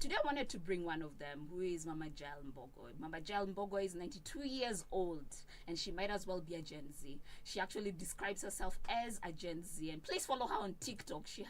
today I wanted to bring one of them, who is Mama Jael Mbogo. Mama Jael Mbogo is 92 years old, and she might as well be a Gen Z. She actually describes herself as a Gen Z, and please follow her on TikTok. She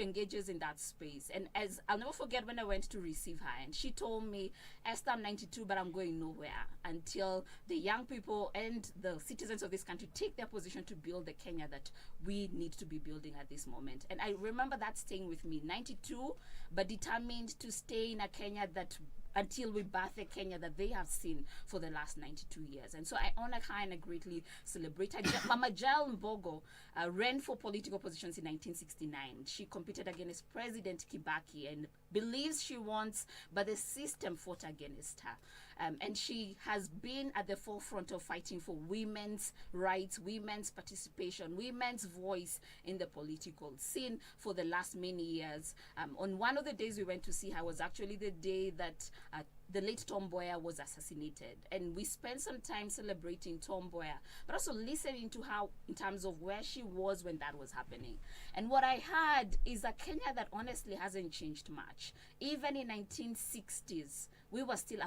engages in that space. And as I'll never forget when I went to receive her, and she told me, Esther, I'm 92, but I'm going nowhere until the young people and the citizens of this country take their position to build the Kenya that we need to be building at this moment. And I remember that staying with me. 92, but determined to stay in a Kenya that until we birth the Kenya that they have seen for the last 92 years. And so I honor her and I greatly celebrate her. Mama Jael Mbogo ran for political positions in 1969. She competed against President Kibaki and believes she wants, but the system fought against her. And she has been at the forefront of fighting for women's rights, women's participation, women's voice in the political scene for the last many years. On one of the days we went to see her was actually the day that the late Tom Mboya was assassinated. And we spent some time celebrating Tom Mboya, but also listening to her in terms of where she was when that was happening. And what I heard is a Kenya that honestly hasn't changed much. Even in 1960s, we were still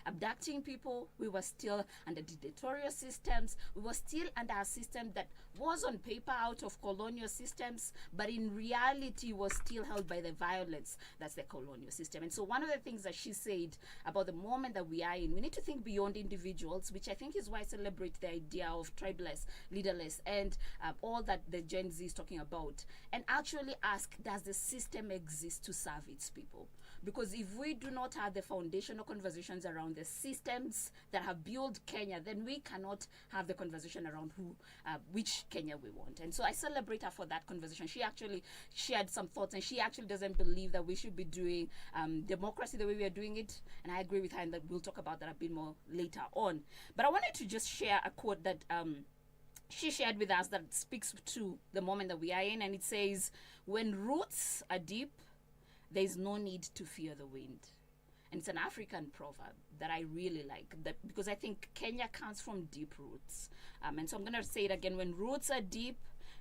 abducting people. We were still under dictatorial systems. We were still under a system that was on paper out of colonial systems, but in reality was still held by the violence that's the colonial system. And so one of the things that she said about the moment that we are in, we need to think beyond individuals, which I think is why I celebrate the idea of tribeless, leaderless, and all that the Gen Z is talking about, and actually ask, does the system exist to serve its people? Because if we do not have the foundational conversations around the systems that have built Kenya, then we cannot have the conversation around which Kenya we want. And so I celebrate her for that conversation. She actually shared some thoughts, and she actually doesn't believe that we should be doing democracy the way we are doing it. And I agree with her, and that we'll talk about that a bit more later on. But I wanted to just share a quote that she shared with us that speaks to the moment that we are in, and it says, "When roots are deep, there is no need to fear the wind." And it's an African proverb that I really like, that because I think Kenya comes from deep roots. And so I'm going to say it again. When roots are deep,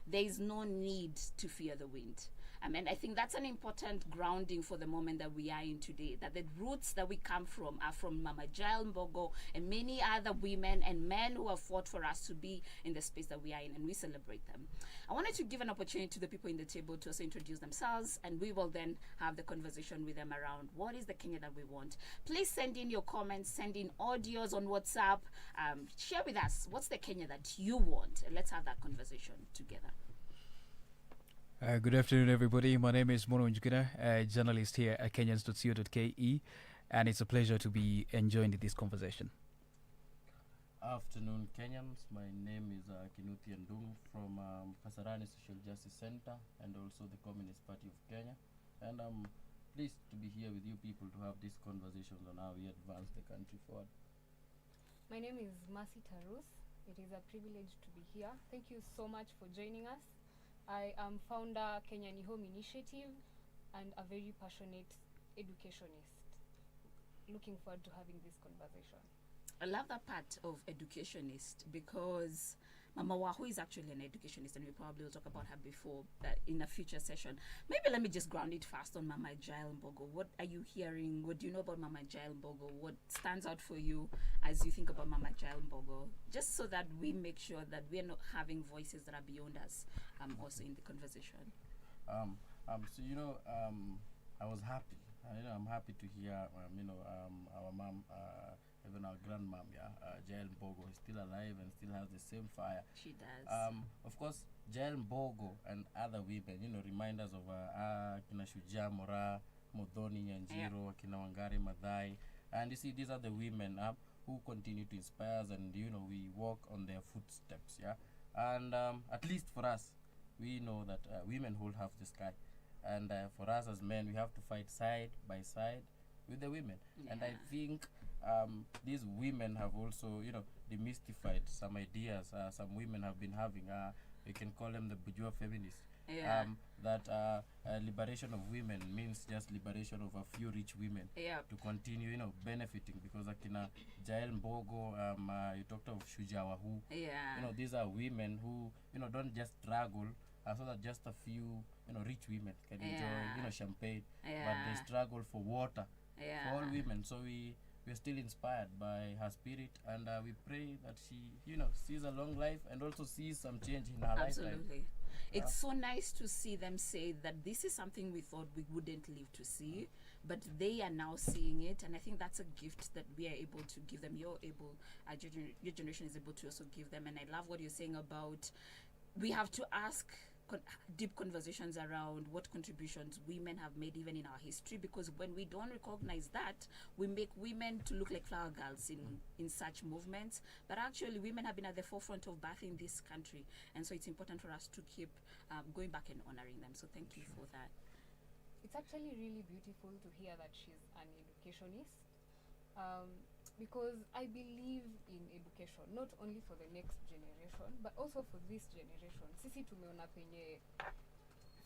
there is no need to fear the wind. And I think that's an important grounding for the moment that we are in today, that the roots that we come from are from Mama Jael Mbogo and many other women and men who have fought for us to be in the space that we are in, and we celebrate them. I wanted to give an opportunity to the people in the table to also introduce themselves, and we will then have the conversation with them around what is the Kenya that we want. Please send in your comments, send in audios on WhatsApp, share with us what's the Kenya that you want, and let's have that conversation together. Good afternoon, everybody. My name is Mono Njuguna, a journalist here at Kenyans.co.ke, and it's a pleasure to be enjoying this conversation. Afternoon, Kenyans. My name is Kinuthi Ndungu from Kasarani Social Justice Center and also the Communist Party of Kenya. And I'm pleased to be here with you people to have these conversations on how we advance the country forward. My name is Mercy Tarus. It is a privilege to be here. Thank you so much for joining us. I am founder Kenyan Home Initiative and a very passionate educationist. Looking forward to having this conversation. I love that part of educationist because Mama Wahu is actually an educationist, and we probably will talk about her before in a future session. Maybe let me just ground it fast on Mama Jael Mbogo. What are you hearing? What do you know about Mama Jael Mbogo? What stands out for you as you think about Mama Jael Mbogo? Just so that we make sure that we're not having voices that are beyond us also in the conversation. I was happy. I'm happy to hear, our mom, even our grandmom, Jael Mbogo is still alive and still has the same fire. She does. Of course, Jael Mbogo and other women, remind us of Kina Shujaa Mora, Modhoni Nyanjiro, Kina Wangari Maathai. And you see, these are the women who continue to inspire us, and, we walk on their footsteps, And at least for us, we know that women hold half the sky. And for us as men, we have to fight side by side with the women. Yeah. And I think these women have also, demystified some ideas some women have been having. We can call them the bourgeois feminists. Yeah. That liberation of women means just liberation of a few rich women to continue, benefiting. Because Akina Jael Mbogo, you talked of Shujaa Wahu. Yeah. These are women who, don't just struggle so that just a few, rich women can enjoy, Yeah. champagne, but Yeah. they struggle for water Yeah. for all women. So we're still inspired by her spirit, and we pray that she, sees a long life and also sees some change in her lifetime. Absolutely. It's so nice to see them say that this is something we thought we wouldn't live to see, but they are now seeing it, and I think that's a gift that we are able to give them. Your generation is able to also give them, and I love what you're saying about we have to ask deep conversations around what contributions women have made even in our history, because when we don't recognize that, we make women to look like flower girls in such movements, but actually women have been at the forefront of birthing this country, and so it's important for us to keep going back and honoring them. So thank you for that. It's actually really beautiful to hear that she's an educationist, because I believe in education not only for the next generation but also for this generation. Sisi tumeona penye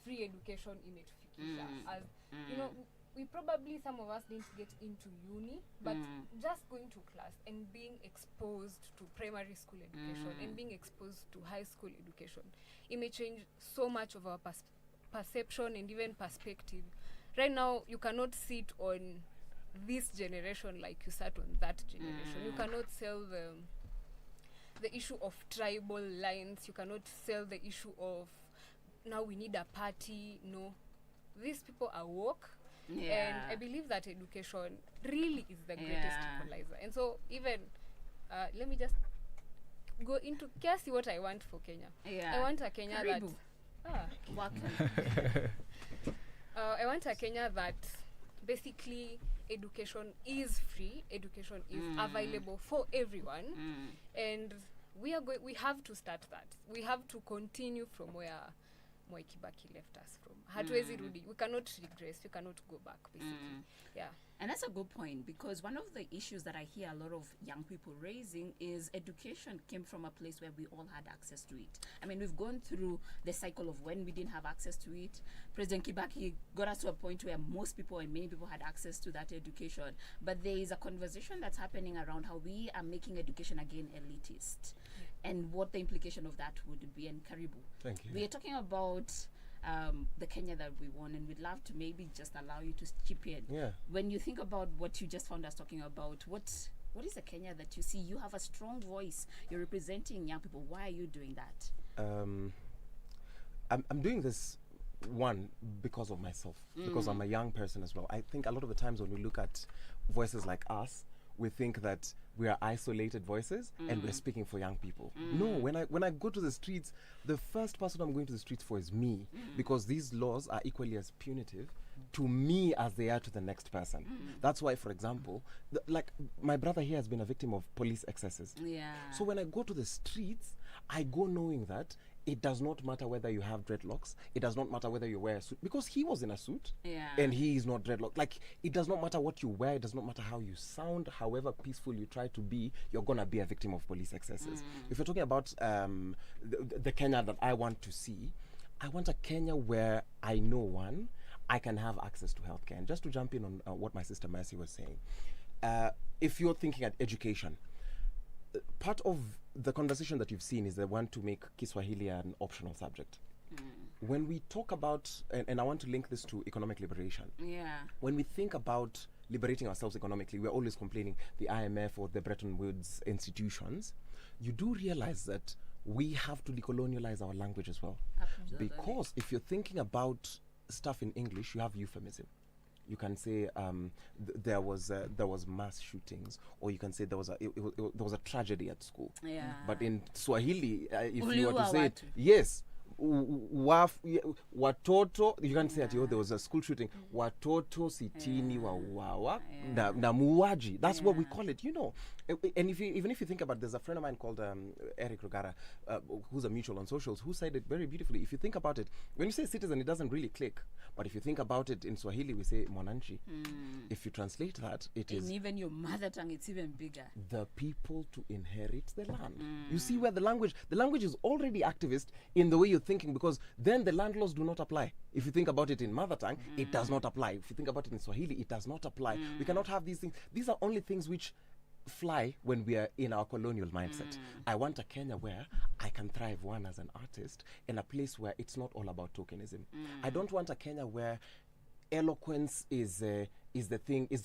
free education imetufikisha, as you know, we probably, some of us didn't get into uni, but just going to class and being exposed to primary school education and being exposed to high school education, it may change so much of our perception and even perspective. Right now, you cannot sit on this generation like you sat on that generation. You cannot sell the issue of tribal lines. You cannot sell the issue of now we need a party. No, these people are woke, and I believe that education really is the greatest equalizer. And so even let me just go into Kiasi what I want for Kenya. I want a Kenya Karibu. I want a Kenya that basically education is free, education is available for everyone, and we have to start that. We have to continue from where Mwai Kibaki left us from. Hatuwezi rudi. We cannot regress. We cannot go back, basically. Yeah. And that's a good point, because one of the issues that I hear a lot of young people raising is education came from a place where we all had access to it. I mean, we've gone through the cycle of when we didn't have access to it. President Kibaki got us to a point where most people and many people had access to that education. But there is a conversation that's happening around how we are making education again elitist, and what the implication of that would be. And Karibu, Thank you. we are talking about the Kenya that we won, and we'd love to maybe just allow you to chip in. Yeah. When you think about what you just found us talking about, what is the Kenya that you see? You have a strong voice. You're representing young people. Why are you doing that? I'm doing this, one, because of myself, because I'm a young person as well. I think a lot of the times when we look at voices like us, we think that we are isolated voices and we're speaking for young people. No, when I go to the streets, the first person I'm going to the streets for is me, because these laws are equally as punitive to me as they are to the next person. That's why, for example, like my brother here has been a victim of police excesses. Yeah. So when I go to the streets, I go knowing that it does not matter whether you have dreadlocks. It does not matter whether you wear a suit, because he was in a suit and he is not dreadlocked. Like, it does not matter what you wear. It does not matter how you sound. However peaceful you try to be, you're going to be a victim of police excesses. If you're talking about the Kenya that I want to see, I want a Kenya where I know, one, I can have access to healthcare. And just to jump in on what my sister Mercy was saying, if you're thinking at education, part of the conversation that you've seen is the one to make Kiswahili an optional subject. When we talk about, and I want to link this to economic liberation, when we think about liberating ourselves economically, we're always complaining the IMF or the Bretton Woods institutions. You do realize that we have to decolonialize our language as well. Absolutely. Because if you're thinking about stuff in English, you have euphemism. You can say there was mass shootings, or you can say there was a tragedy at school. But in Swahili, if you were to say it, yes, watoto, you can say that there was a school shooting. Watoto sitini wauawa na muuaji. That's what we call it, you know. And even if you think about, there's a friend of mine called Eric Rogara, who's a mutual on socials, who said it very beautifully. If you think about it, when you say citizen, it doesn't really click. But if you think about it, in Swahili we say mwananchi. If you translate that, it is, in even your mother tongue, it's even bigger. The people to inherit the land. You see where the language is already activist in the way you're thinking, because then the land laws do not apply. If you think about it in mother tongue, it does not apply. If you think about it in Swahili, it does not apply. We cannot have these things. These are only things which fly when we are in our colonial mindset. I want a Kenya where I can thrive, one, as an artist, in a place where it's not all about tokenism. I don't want a Kenya where eloquence is the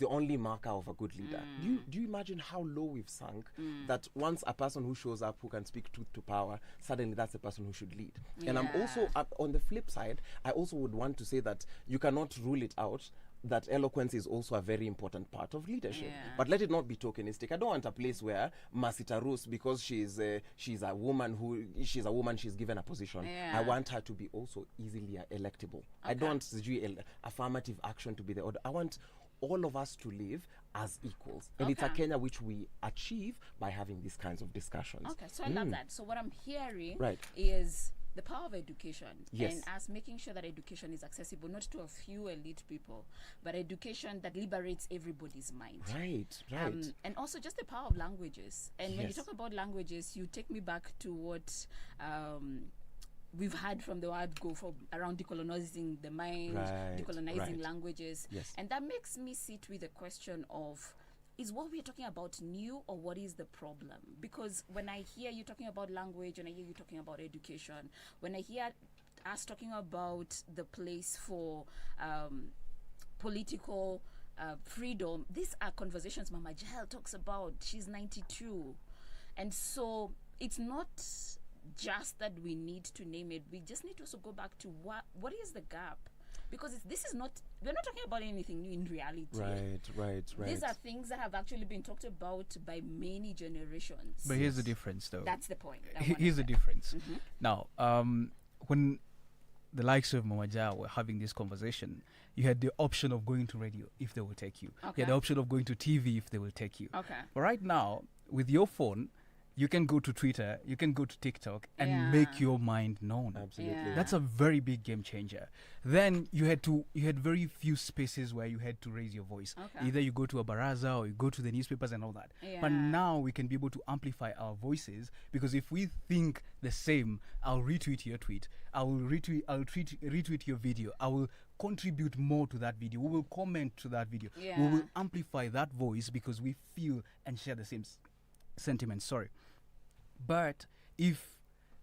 only marker of a good leader. Do you imagine how low we've sunk, that once a person who shows up who can speak truth to power, suddenly that's the person who should lead? And I'm also on the flip side, I also would want to say that you cannot rule it out that eloquence is also a very important part of leadership. But let it not be tokenistic. I don't want a place where Masita Rus, because she's a woman, she's given a position. I want her to be also easily electable. I don't want affirmative action to be the order. I want all of us to live as equals. And it's a Kenya which we achieve by having these kinds of discussions. Okay, so I love that. So what I'm hearing Right. is the power of education, Yes. and us making sure that education is accessible not to a few elite people, but education that liberates everybody's mind. Right. And also just the power of languages. And when you Yes. talk about languages, you take me back to what we've had from the word go for around decolonizing the mind, decolonizing languages. Yes. And that makes me sit with the question of, is what we're talking about new, or what is the problem? Because when I hear you talking about language, and I hear you talking about education, when I hear us talking about the place for political freedom, these are conversations Mama Jael talks about. She's 92. And so it's not just that we need to name it, we just need to also go back to what is the gap? Because this is not, we're not talking about anything new in reality. Right. These are things that have actually been talked about by many generations. But here's the difference, though. That's the point. Here's the difference. Now, when the likes of Mama Jael were having this conversation, you had the option of going to radio if they will take you. You had the option of going to TV if they will take you. But right now, with your phone, you can go to Twitter, you can go to TikTok and make your mind known. Absolutely. That's a very big game changer. Then you had very few spaces where you had to raise your voice. Either you go to a baraza or you go to the newspapers and all that. But now we can be able to amplify our voices, because if we think the same, I'll retweet your tweet, I'll retweet your video, I will contribute more to that video, we will comment to that video, we will amplify that voice because we feel and share the same sentiments. But if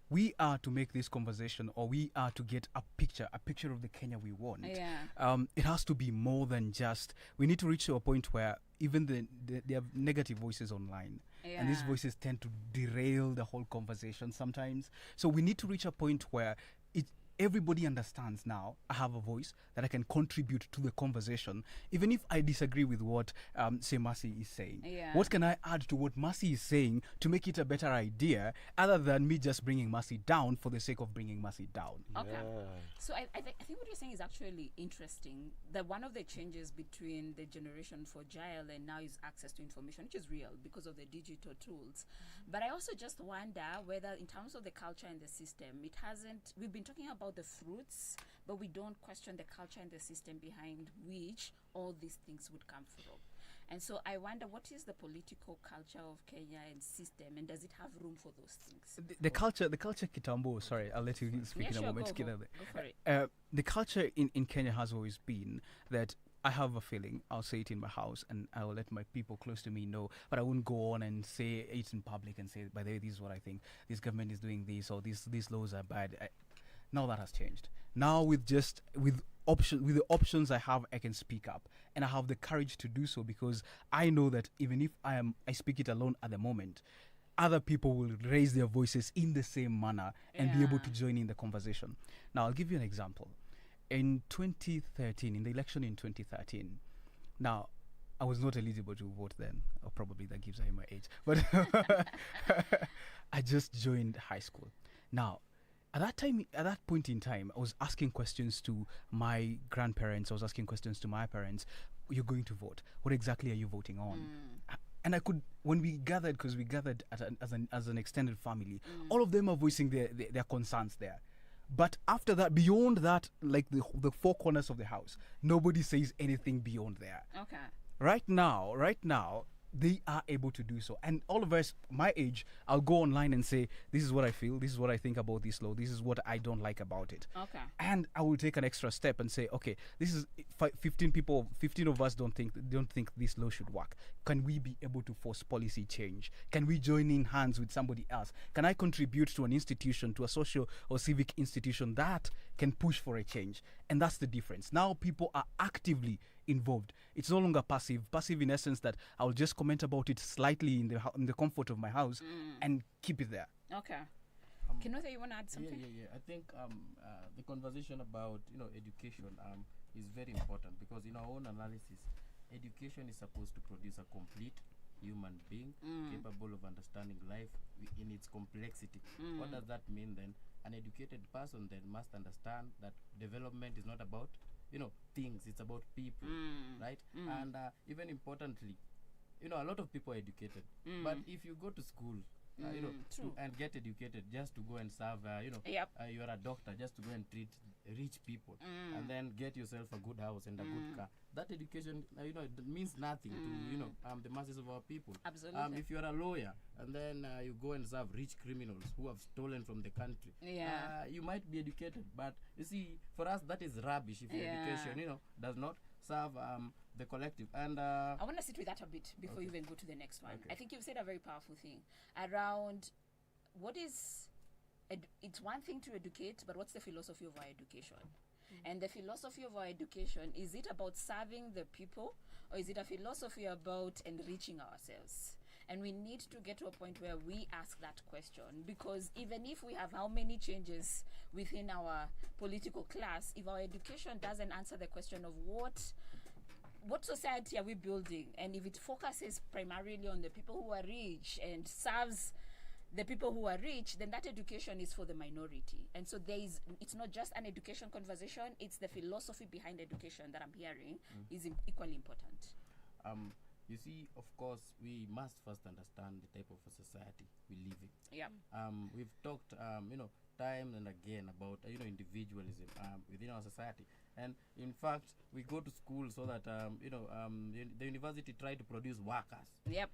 we are to make this conversation, or we are to get a picture of the Kenya we want, it has to be more than just, we need to reach to a point where even there are negative voices online. And these voices tend to derail the whole conversation sometimes. So we need to reach a point where everybody understands now I have a voice that I can contribute to the conversation, even if I disagree with what, say, Mercy is saying. What can I add to what Mercy is saying to make it a better idea, other than me just bringing Mercy down for the sake of bringing Mercy down? So I think what you're saying is actually interesting, that one of the changes between the generation for Jael and now is access to information, which is real because of the digital tools. But I also just wonder whether in terms of the culture and the system, we've been talking about the fruits, but we don't question the culture and the system behind which all these things would come from. And so I wonder, what is the political culture of Kenya and system, and does it have room for those things? The culture Kitambo, sorry, I'll let you speak in a moment. Go for it. The culture in Kenya has always been that I have a feeling, I'll say it in my house, and I will let my people close to me know, but I won't go on and say it in public and say, by the way, this is what I think, this government is doing this, or these laws are bad. Now that has changed. Now with the options I have, I can speak up, and I have the courage to do so, because I know that even if I speak it alone at the moment, other people will raise their voices in the same manner and be able to join in the conversation. Now I'll give you an example. In 2013, in the election in 2013, now I was not eligible to vote then, or probably that gives away my age, but I just joined high school. Now, at that point in time, I was asking questions to my grandparents. I was asking questions to my parents. You're going to vote. What exactly are you voting on? And I could, when we gathered, because we gathered as an extended family, all of them are voicing their concerns there. But after that, beyond that, like the four corners of the house, nobody says anything beyond there. Right now, they are able to do so. And all of us, my age, I'll go online and say, this is what I feel, this is what I think about this law, this is what I don't like about it. Okay. And I will take an extra step and say, okay, this is 15 of us don't think this law should work. Can we be able to force policy change? Can we join in hands with somebody else? Can I contribute to an institution, to a social or civic institution that can push for a change? And that's the difference. Now people are actively involved. It's no longer passive in essence that I'll just comment about it slightly in the comfort of my house and keep it there. Okay. Kinothe, you want to add something? Yeah. I think the conversation about education is very important, because in our own analysis, education is supposed to produce a complete human being capable of understanding life in its complexity. What does that mean then? An educated person then must understand that development is not about things, it's about people, right? And even importantly, a lot of people are educated, but if you go to school and get educated just to go and serve you're a doctor just to go and treat rich people, and then get yourself a good house and a good car, that education it means nothing to the masses of our people. Absolutely. If you're a lawyer and then you go and serve rich criminals who have stolen from the country, you might be educated, but you see, for us that is rubbish if your education does not serve the collective. And I want to sit with that a bit before you even go to the next one. I think you've said a very powerful thing around what is it's one thing to educate, but what's the philosophy of our education? And the philosophy of our education, is it about serving the people, or is it a philosophy about enriching ourselves? And we need to get to a point where we ask that question, because even if we have how many changes within our political class, if our education doesn't answer the question of what society are we building, and if it focuses primarily on the people who are rich and serves the people who are rich, then that education is for the minority. And so it's not just an education conversation, it's the philosophy behind education that I'm hearing is equally important. You see, of course, we must first understand the type of a society we live in. Yeah. We've talked, time and again about individualism within our society, and in fact, we go to school so that the university try to produce workers. Yep.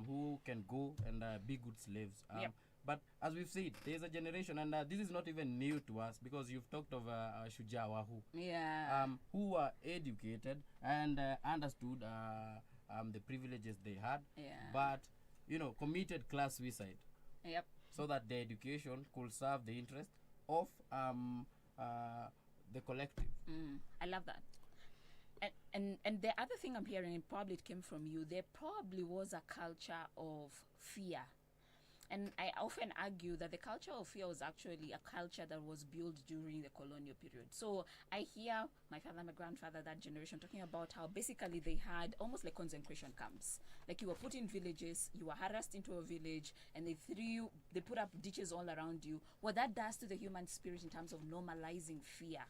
Who can go and be good slaves. But as we've said, there's a generation, and this is not even new to us, because you've talked of Shujaa Wahu, who were educated and understood the privileges they had, but committed class suicide. Yep. So that the education could serve the interest of the collective. I love that. And the other thing I'm hearing, and probably it came from you, there probably was a culture of fear. And I often argue that the culture of fear was actually a culture that was built during the colonial period. So I hear my father, my grandfather, that generation talking about how basically they had almost like concentration camps. Like you were put in villages, you were harassed into a village, and they put up ditches all around you. What that does to the human spirit in terms of normalizing fear.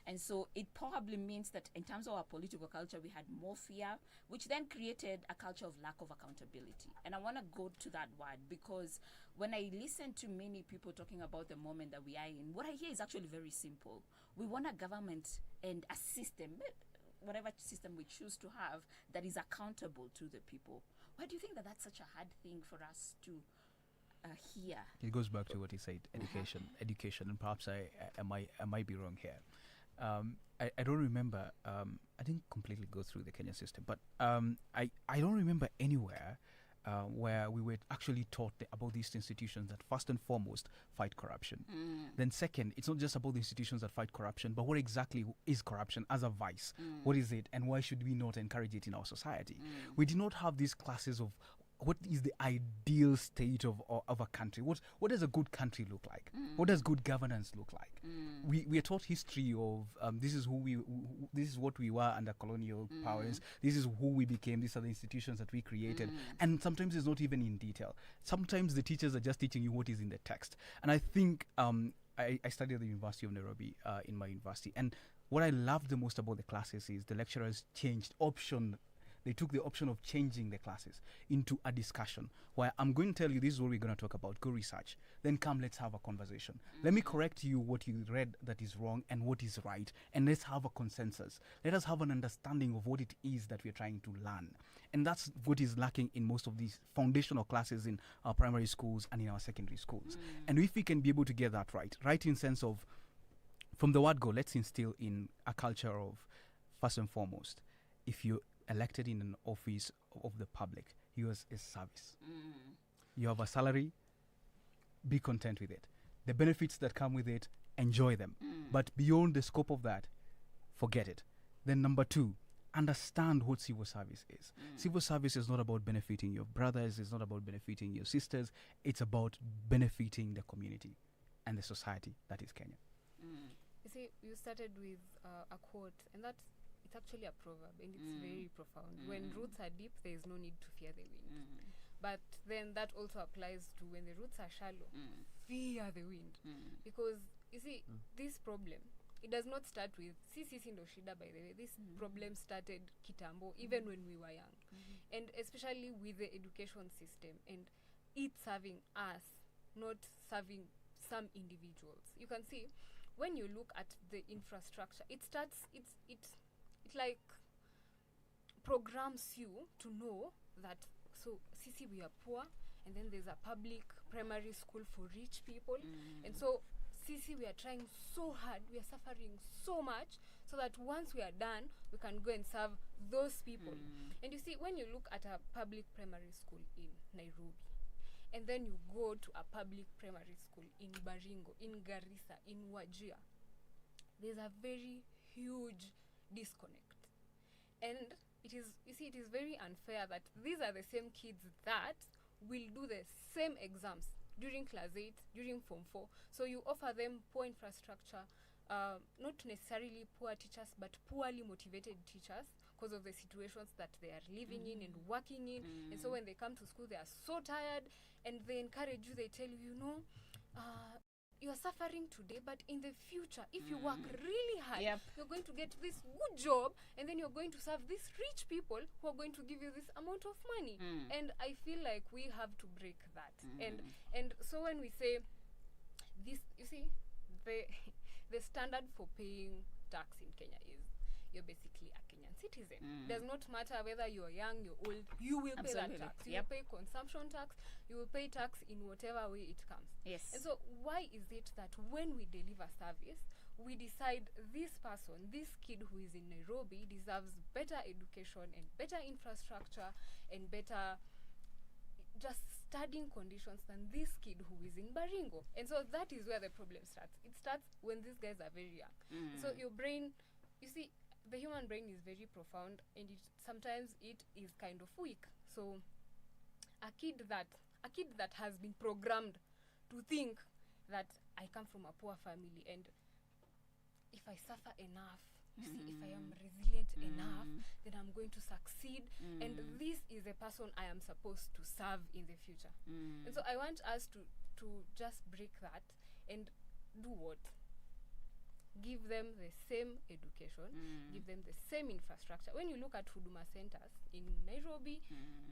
And so it probably means that in terms of our political culture, we had more fear, which then created a culture of lack of accountability. And I want to go to that word, because when I listen to many people talking about the moment that we are in, what I hear is actually very simple. We want a government and a system, whatever system we choose to have, that is accountable to the people. Why do you think that that's such a hard thing for us to hear? It goes back to what he said, education, and perhaps I might be wrong here. I don't remember. I didn't completely go through the Kenyan system, but I don't remember anywhere where we were actually taught about these institutions that first and foremost fight corruption. Then second, it's not just about the institutions that fight corruption, but what exactly is corruption as a vice? What is it, and why should we not encourage it in our society? We do not have these classes of what is the ideal state of a country. What does a good country look like? What does good governance look like? We are taught history of this is this is what we were under colonial powers. This is who we became. These are the institutions that we created. And sometimes it's not even in detail. Sometimes the teachers are just teaching you what is in the text. And I think I studied at the University of Nairobi in my university, and what I loved the most about the classes is the lecturers changed they took the option of changing the classes into a discussion where I'm going to tell you this is what we're going to talk about. Go research. Then come, let's have a conversation. Let me correct you what you read that is wrong and what is right. And let's have a consensus. Let us have an understanding of what it is that we're trying to learn. And that's what is lacking in most of these foundational classes in our primary schools and in our secondary schools. And if we can be able to get that right in sense of, from the word go, let's instill in a culture of, first and foremost, if you're elected in an office of the public, yours is service. You have a salary, be content with it. The benefits that come with it, enjoy them. But beyond the scope of that, forget it. Then number 2, understand what civil service is. Civil service is not about benefiting your brothers, it's not about benefiting your sisters, it's about benefiting the community and the society that is Kenya. You see, you started with a quote, and it's actually a proverb, and it's very profound. When roots are deep, there is no need to fear the wind. But then that also applies to when the roots are shallow, fear the wind. Because, you see, this problem, it does not start with sisi ndo shida, by the way. This problem started kitambo, even when we were young. And especially with the education system, and it serving us, not serving some individuals. You can see, when you look at the infrastructure, it like programs you to know that, so sisi, we are poor, and then there's a public primary school for rich people, and so sisi, we are trying so hard, we are suffering so much, so that once we are done, we can go and serve those people. And you see, when you look at a public primary school in Nairobi, and then you go to a public primary school in Baringo, in Garissa, in Wajir, there's a very huge disconnect. And it is very unfair that these are the same kids that will do the same exams during class 8, during form 4. So you offer them poor infrastructure, not necessarily poor teachers, but poorly motivated teachers, because of the situations that they are living in and working in. And so when they come to school, they are so tired, and they encourage you, they tell you, you are suffering today, but in the future, if you work really hard, you're going to get this good job, and then you're going to serve these rich people who are going to give you this amount of money. And I feel like we have to break that. And so when we say this, you see, the standard for paying tax in Kenya is you're basically a Kenyan citizen. Does not matter whether you're young, you're old, you will pay that tax. You will pay consumption tax, you will pay tax in whatever way it comes. Yes. And so why is it that when we deliver service, we decide this person, this kid who is in Nairobi deserves better education and better infrastructure and better just studying conditions than this kid who is in Baringo? And so that is where the problem starts. It starts when these guys are very young. So your brain, you see, the human brain is very profound, and sometimes it is kind of weak. So a kid that has been programmed to think that I come from a poor family, and if I suffer enough, you see, if I am resilient enough, then I'm going to succeed, and this is the person I am supposed to serve in the future. And so I want us to just break that and do what? Give them the same education, give them the same infrastructure. When you look at Huduma centers in Nairobi,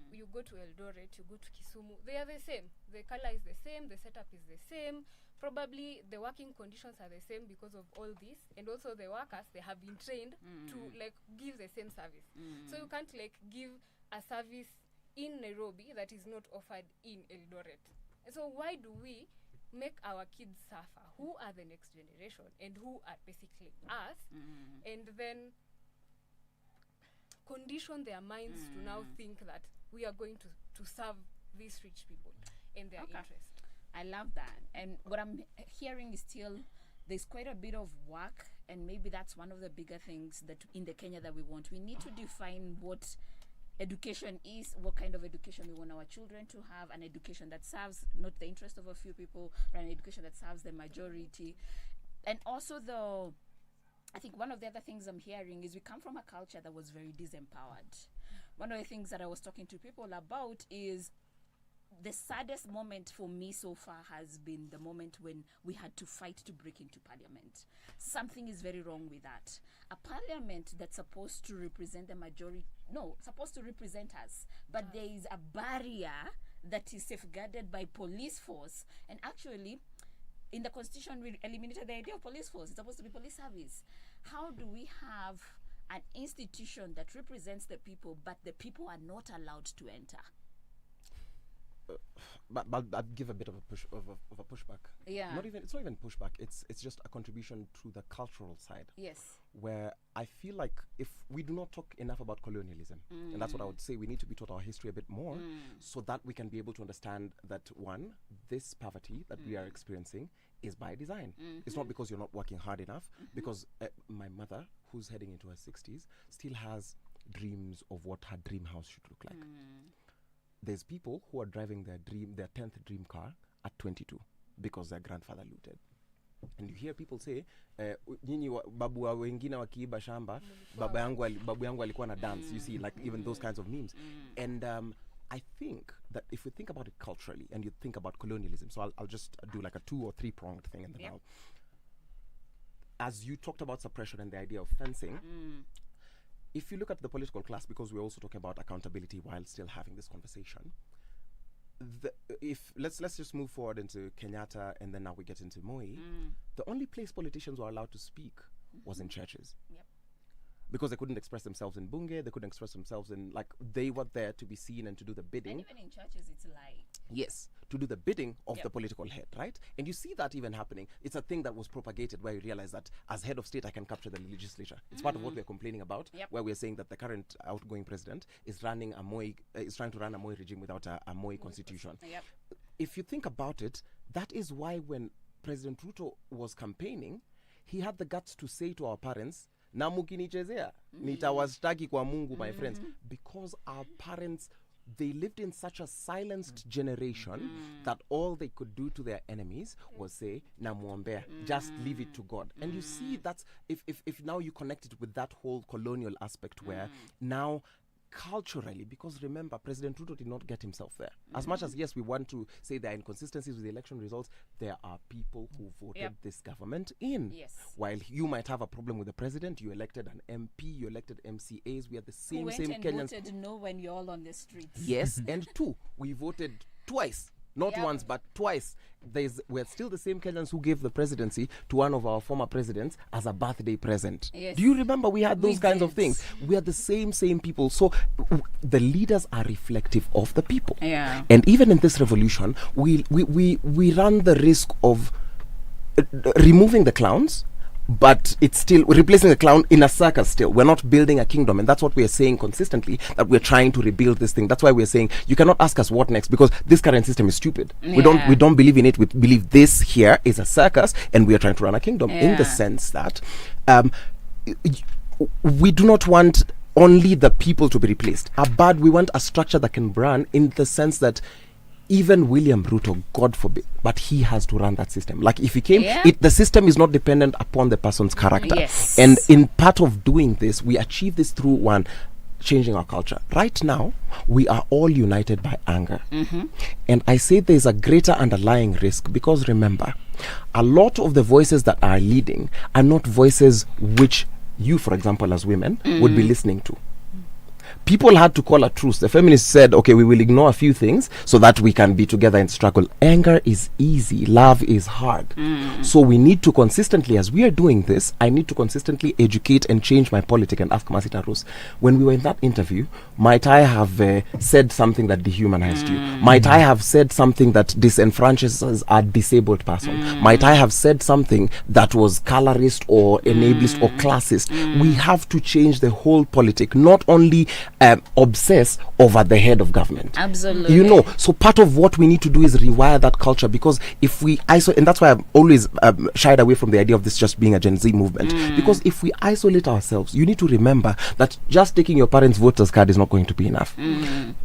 you go to Eldoret, you go to Kisumu, they are the same. The color is the same, the setup is the same. Probably the working conditions are the same because of all this, and also the workers, they have been trained to like give the same service. So you can't like give a service in Nairobi that is not offered in Eldoret. And so why do we make our kids suffer, who are the next generation and who are basically us, and then condition their minds to now think that we are going to serve these rich people and their interest? I love that. And what I'm hearing is still there's quite a bit of work, and maybe that's one of the bigger things that in the Kenya that we want. We need to define what education is, what kind of education we want our children to have, an education that serves not the interest of a few people, but an education that serves the majority. And also I think one of the other things I'm hearing is we come from a culture that was very disempowered. One of the things that I was talking to people about is the saddest moment for me so far has been the moment when we had to fight to break into parliament. Something is very wrong with that. A parliament that's supposed to represent the majority, supposed to represent us, but there is a barrier that is safeguarded by police force. And actually, in the constitution, we eliminated the idea of police force. It's supposed to be police service. How do we have an institution that represents the people, but the people are not allowed to enter? But I'd give a bit of a pushback. Yeah. It's not even pushback. It's just a contribution to the cultural side. Yes. Where I feel like if we do not talk enough about colonialism, and that's what I would say, we need to be taught our history a bit more, so that we can be able to understand that one, this poverty that we are experiencing is by design. It's not because you're not working hard enough. Because my mother, who's heading into her 60s, still has dreams of what her dream house should look like. There's people who are driving their 10th dream car at 22 because their grandfather looted. And you hear people say, nyinyi babu wa wengine wakiiba shamba, babu yangu alikuwa na dance. You see, like even those kinds of memes. And I think that if we think about it culturally and you think about colonialism, so I'll just do like a 2 or 3 pronged thing in the now. As you talked about suppression and the idea of fencing, if you look at the political class, because we're also talking about accountability while still having this conversation, let's just move forward into Kenyatta, and then now we get into Moi. The only place politicians were allowed to speak was in churches. Because they couldn't express themselves in bunge, they couldn't express themselves in, like, they were there to be seen and to do the bidding. And even in churches, it's like... Yes, to do the bidding of the political head, right? And you see that even happening. It's a thing that was propagated where you realize that as head of state, I can capture the legislature. It's part of what we're complaining about, where we're saying that the current outgoing president is running a Moi, is trying to run a Moi regime without a Moi constitution. If you think about it, that is why when President Ruto was campaigning, he had the guts to say to our parents, na mukinichezea nitawastaki kwa Mungu, my friends, because our parents, they lived in such a silenced generation that all they could do to their enemies was say na muombea, just leave it to God. And you see that's if now you connect it with that whole colonial aspect where now culturally, because remember, President Ruto did not get himself there. As much as, yes, we want to say there are inconsistencies with the election results, there are people who voted this government in. While you might have a problem with the president, you elected an MP, you elected MCAs, we are the same Kenyans. Voted no when you're all on the streets. Yes, and 2, we voted twice. Not once, but twice. We're still the same Kenyans who gave the presidency to one of our former presidents as a birthday present. Do you remember we had those kinds of things? We are the same people. So the leaders are reflective of the people. And even in this revolution, we run the risk of removing the clowns, but it's still replacing the clown in a circus still. We're not building a kingdom, and that's what we're saying consistently, that we're trying to rebuild this thing. That's why we're saying you cannot ask us what next, because this current system is stupid. We don't believe in it. We believe this here is a circus, and we are trying to run a kingdom in the sense that we do not want only the people to be replaced. But we want a structure that can run in the sense that even William Ruto, God forbid, but he has to run that system. Like if he came, the system is not dependent upon the person's character. And in part of doing this, we achieve this through one, changing our culture. Right now, we are all united by anger. And I say there's a greater underlying risk because remember, a lot of the voices that are leading are not voices which you, for example, as women, would be listening to. People had to call a truce. The feminists said, okay, we will ignore a few things so that we can be together and struggle. Anger is easy. Love is hard. So we need to consistently, as we are doing this, I need to consistently educate and change my politic and ask Masita Rus, when we were in that interview, might I have said something that dehumanized you? Might I have said something that disenfranchises a disabled person? Might I have said something that was colorist or enablist or classist? We have to change the whole politic, not only obsess over the head of government. Absolutely. You know, so part of what we need to do is rewire that culture, because if we isolate, and that's why I've always shied away from the idea of this just being a Gen Z movement, because if we isolate ourselves, you need to remember that just taking your parents' voters card is not going to be enough.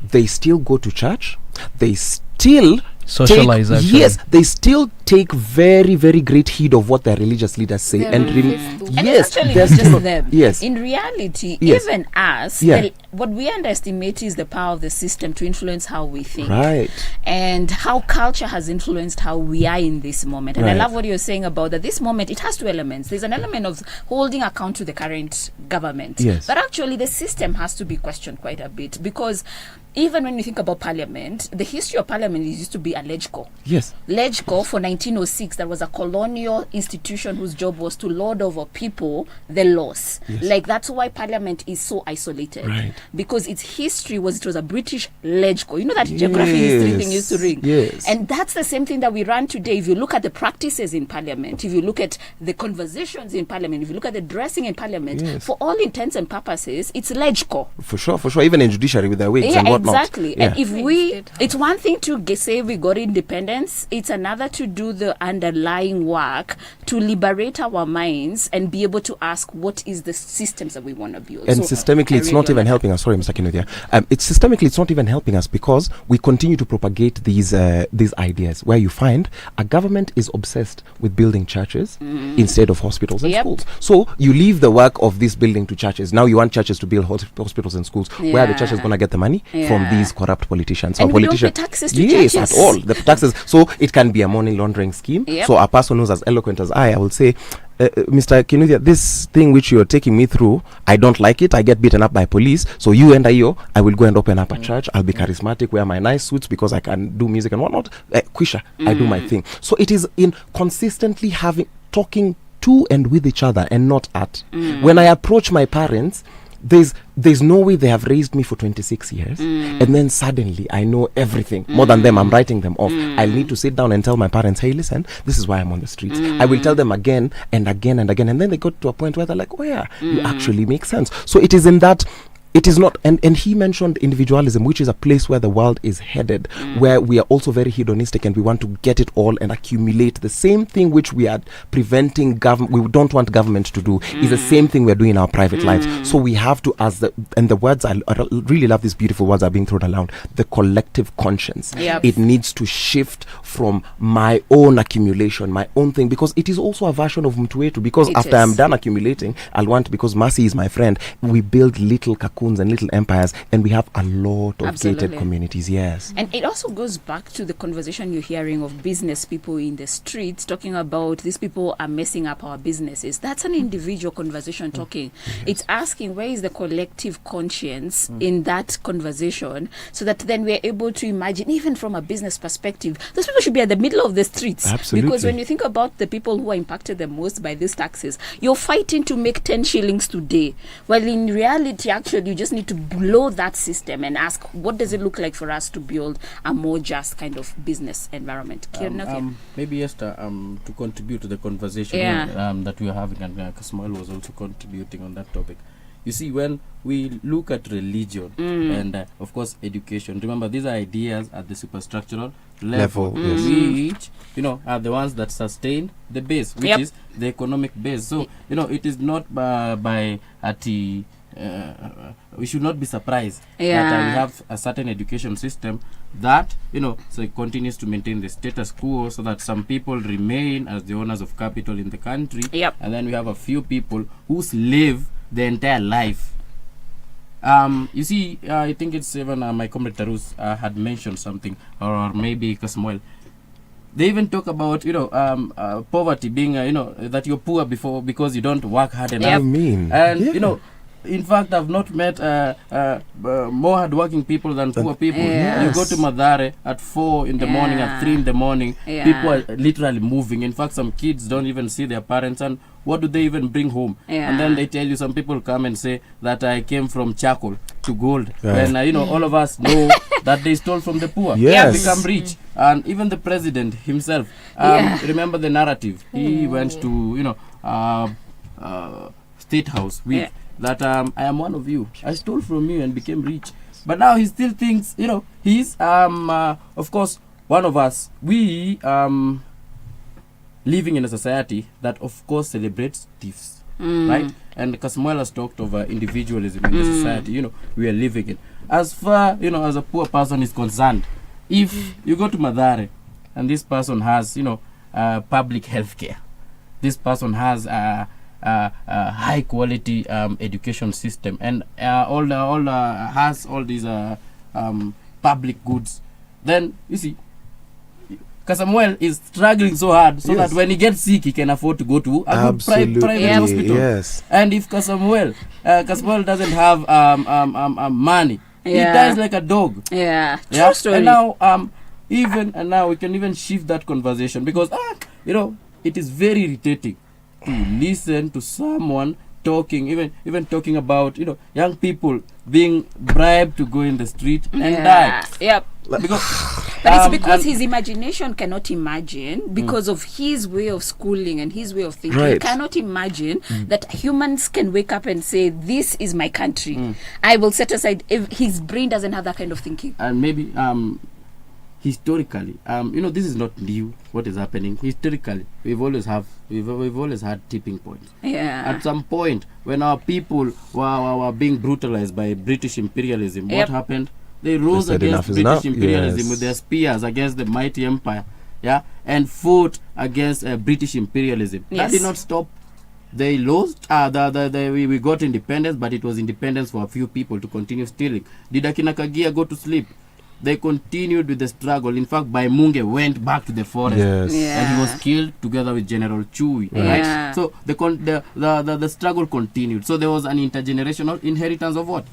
They still go to church, they still socialize. Yes, they still take very, very great heed of what their religious leaders say. And yes, actually there's not just still them. Yes. In reality, Yes. even us, Yeah. what we underestimate is the power of the system to influence how we think. Right. And how culture has influenced how we are in this moment. And I Right. love what you're saying about that this moment, it has two elements. There's an element of holding account to the current government. Yes. But actually, the system has to be questioned quite a bit, because even when you think about parliament, the history of parliament used to be a legco. Yes. Legco for 1906, that was a colonial institution whose job was to lord over people the laws. Yes. Like, that's why parliament is so isolated. Right. Because its history was, it was a British legco. You know that geography history thing used to ring. Yes. And that's the same thing that we run today. If you look at the practices in parliament, if you look at the conversations in parliament, if you look at the dressing in parliament, Yes. for all intents and purposes, it's legco. For sure. Even in judiciary with their wigs and whatnot. Exactly. Yeah. And if it's one thing to say we got independence, it's another to do the underlying work to liberate our minds and be able to ask what is the systems that we want to build. And so systemically, it's not even helping us. Sorry, Mr. Kinuthia. It's systemically, it's not even helping us because we continue to propagate these ideas where you find a government is obsessed with building churches instead of hospitals and schools. So you leave the work of this building to churches. Now you want churches to build hospitals and schools. Where are the churches going to get the money? From these corrupt politicians. And or we politicians. don't pay taxes to yes, churches. at all. The taxes. So it can be a money laundering scheme. So a person who's as eloquent as I will say, Mr. Kinuthia, this thing which you're taking me through, I don't like it. I get beaten up by police. So you and I will go and open up a church. I'll be charismatic, wear my nice suits because I can do music and whatnot. Quisha, I do my thing. So it is in consistently talking to and with each other and not at. When I approach my parents, there's no way they have raised me for 26 years and then suddenly I know everything more than them. I'm writing them off. I'll need to sit down and tell my parents, hey, listen, this is why I'm on the streets. I will tell them again and again and again, and then they got to a point where they're like, oh yeah, you actually make sense. So it is in that. It is not, and he mentioned individualism, which is a place where the world is headed, where we are also very hedonistic and we want to get it all and accumulate. The same thing which we are preventing we don't want government to do is the same thing we're doing in our private lives. So we have to, and the words, I really love these beautiful words that are being thrown around, the collective conscience. It needs to shift from my own accumulation, my own thing, because it is also a version of mtuetu, because after I'm done accumulating, I'll want, because Mercy is my friend, we build little cocoons and little empires, and we have a lot of gated communities. Yes. And it also goes back to the conversation you're hearing of business people in the streets talking about these people are messing up our businesses. That's an individual conversation talking. It's asking where is the collective conscience in that conversation, so that then we're able to imagine, even from a business perspective, those people should be at the middle of the streets. Absolutely. Because when you think about the people who are impacted the most by these taxes, you're fighting to make 10 shillings today. Well, in reality, actually, you just need to blow that system and ask, what does it look like for us to build a more just kind of business environment? Maybe Esther, to contribute to the conversation that we are having, and Kasmail was also contributing on that topic. You see, when we look at religion and of course education, remember these are ideas at the superstructural level. Which are the ones that sustain the base, which is the economic base. So it is not by we should not be surprised that we have a certain education system that so it continues to maintain the status quo, so that some people remain as the owners of capital in the country, and then we have a few people who slave the entire life. You see, I think it's even my comrade Tarus had mentioned something, or maybe Kasmuel. They even talk about poverty being that you're poor because you don't work hard enough. And in fact, I've not met more hardworking people than poor people. You go to Madare at 4 in the morning, at 3 in the morning. People are literally moving. In fact, some kids don't even see their parents, and what do they even bring home? And then they tell you, some people come and say that I came from charcoal to gold. When all of us know that they stole from the poor. Become rich. And even the president himself, remember the narrative. He went to State House with that I am one of you. I stole from you and became rich. But now he still thinks, he's of course one of us. We living in a society that of course celebrates thieves, right? And Kasmuel has talked of individualism in the society we are living in. As far as a poor person is concerned, if you go to Madare and this person has public health care. This person has a high quality education system, and has all these public goods. Then you see, Kasamuel is struggling so hard so that when he gets sick, he can afford to go to a good private hospital. Yes. And if Kasamuel doesn't have money, he dies like a dog. Yeah. True story. And now now we can even shift that conversation, because it is very irritating to listen to someone talking, even talking about young people being bribed to go in the street and die. Yep. Because but it's because his imagination cannot imagine, because of his way of schooling and his way of thinking. He cannot imagine that humans can wake up and say, this is my country. I will set aside. If his brain doesn't have that kind of thinking. And maybe historically, this is not new. What is happening historically? We've always had tipping points. Yeah. At some point, when our people were being brutalized by British imperialism, what happened? They rose against British imperialism with their spears against the mighty empire, and fought against British imperialism. That did not stop. They lost. We got independence, but it was independence for a few people to continue stealing. Did Akina Kagia go to sleep? They continued with the struggle. In fact, Baimunge went back to the forest, and he was killed together with General Chui. Right? So the struggle continued. So there was an intergenerational inheritance of what?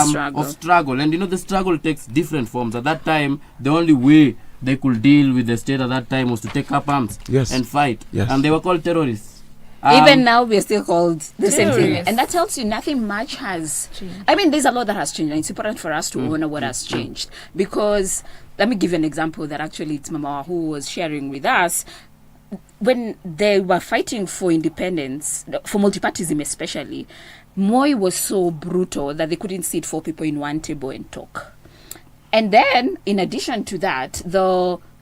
Struggle. And the struggle takes different forms. At that time, the only way they could deal with the state at that time was to take up arms and fight. And they were called terrorists. Even now, we are still called the same thing. And that tells you nothing much has changed. I mean, there's a lot that has changed. And it's important for us to honor what has changed. Because, let me give you an example that actually it's Mama who was sharing with us. When they were fighting for independence, for multipartyism especially, Moi was so brutal that they couldn't sit 4 people in one table and talk. And then, in addition to that,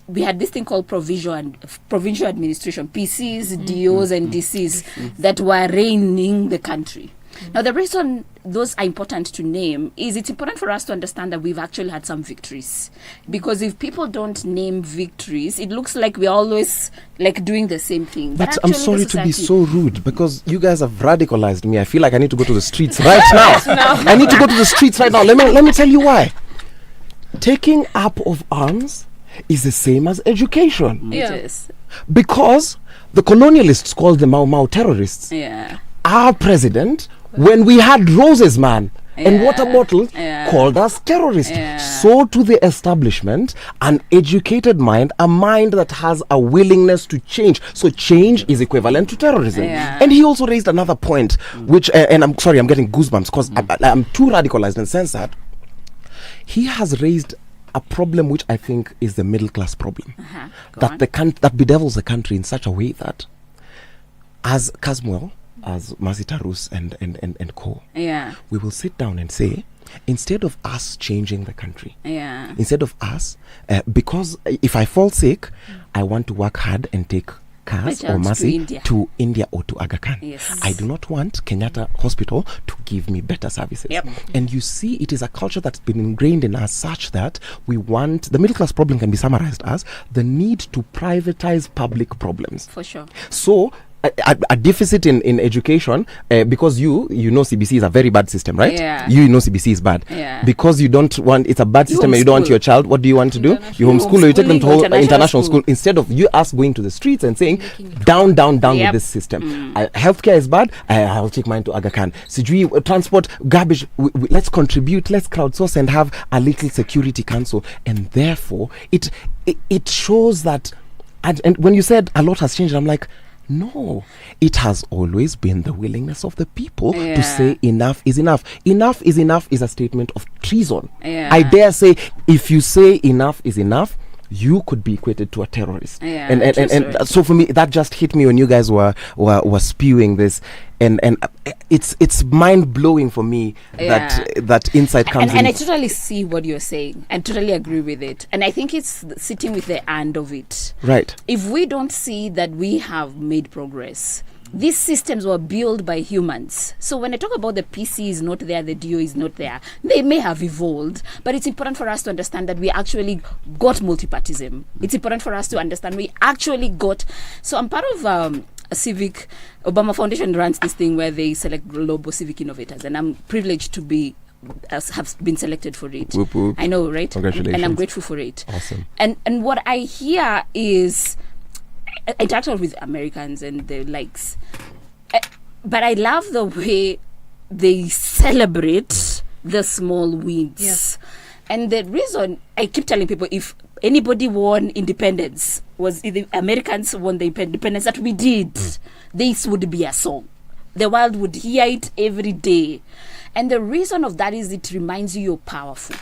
we had this thing called provincial administration, PCs, DOs, and DCs that were reigning the country. Now, the reason those are important to name is it's important for us to understand that we've actually had some victories. Because if people don't name victories, it looks like we're always doing the same thing. But I'm sorry to be so rude, because you guys have radicalized me. I feel like I need to go to the streets right now. I need to go to the streets right now. Let me tell you why. Taking up of arms is the same as education. Yes. Because the colonialists called the Mau Mau terrorists. Yeah. Our president, when we had Roses Man and water bottle, called us terrorists. So to the establishment, an educated mind, a mind that has a willingness to change. So change is equivalent to terrorism. And he also raised another point, which, and I'm sorry, I'm getting goosebumps because I'm too radicalized in the sense that he has raised a problem which I think is the middle class problem, that that bedevils the country in such a way that, as Kasmuel, as Mercy Tarus and co, we will sit down and say, instead of us changing the country, instead of us, because if I fall sick, I want to work hard and take Kaz or Mercy to India or to Aga Khan. I do not want Kenyatta Hospital to give me better services. And you see, it is a culture that's been ingrained in us such that we want, the middle class problem can be summarized as the need to privatize public problems. For sure. So a deficit in education, because you know CBC is a very bad system, right? You know CBC is bad. Because you don't want, it's a bad system and you don't want your child, what do you want to do? You homeschool or you take them to international school. Instead of us going to the streets and saying, down with this system. Healthcare is bad, I'll take mine to Aga Khan. Sijui, transport, garbage, let's contribute, let's crowdsource and have a little security council. And therefore, it shows that, and when you said a lot has changed, I'm like, no, it has always been the willingness of the people to say enough is enough. Enough is enough is a statement of treason. I dare say, if you say enough is enough, you could be equated to a terrorist. And so for me, that just hit me when you guys were spewing this. And it's mind blowing for me that insight comes in. And I totally see what you're saying and totally agree with it. And I think it's sitting with the end of it. Right. If we don't see that we have made progress, these systems were built by humans. So when I talk about the PC is not there, the DO is not there, they may have evolved, but it's important for us to understand that we actually got multipartism. It's important for us to understand we actually got. So I'm part of a civic. Obama Foundation runs this thing where they select global civic innovators, and I'm privileged to be have been selected for it. Whoop, whoop. I know, right? Congratulations. And I'm grateful for it. Awesome. And what I hear is, I interact with Americans and the likes, but I love the way they celebrate the small wins. Yes. And the reason I keep telling people, if anybody won independence, was if the Americans won the independence that we did, this would be a song. The world would hear it every day. And the reason of that is it reminds you you're powerful.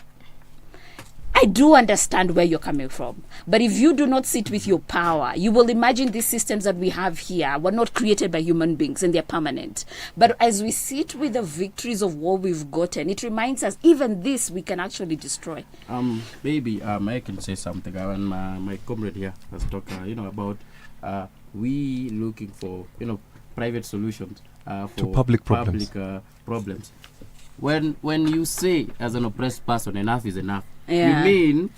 I do understand where you're coming from. But if you do not sit with your power, you will imagine these systems that we have here were not created by human beings and they're permanent. But as we sit with the victories of what we've gotten, it reminds us even this we can actually destroy. Maybe I can say something. When my comrade here has talked, about we looking for, private solutions for public problems. Problems. When you say as an oppressed person, enough is enough, Yeah. you mean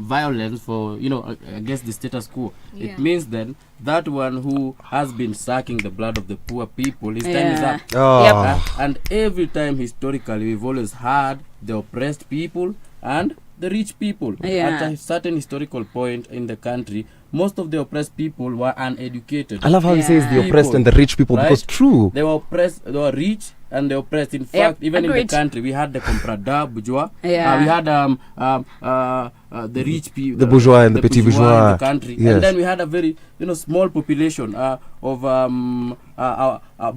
violence for against the status quo. Yeah. It means then that one who has been sucking the blood of the poor people, his time is Yeah. up. Oh. Yep. And every time historically we've always had the oppressed people and the rich people. Yeah. At a certain historical point in the country, most of the oppressed people were uneducated. I love how he says the Yeah. oppressed and the rich people, Right? because true. They were oppressed, they were rich and they were oppressed. In Yep, fact, even in agreed. the country, we had the comprador, bourgeois. Yeah. We had the rich people, The bourgeois and the petit bourgeois. in the country. Yes. And then we had a very small population of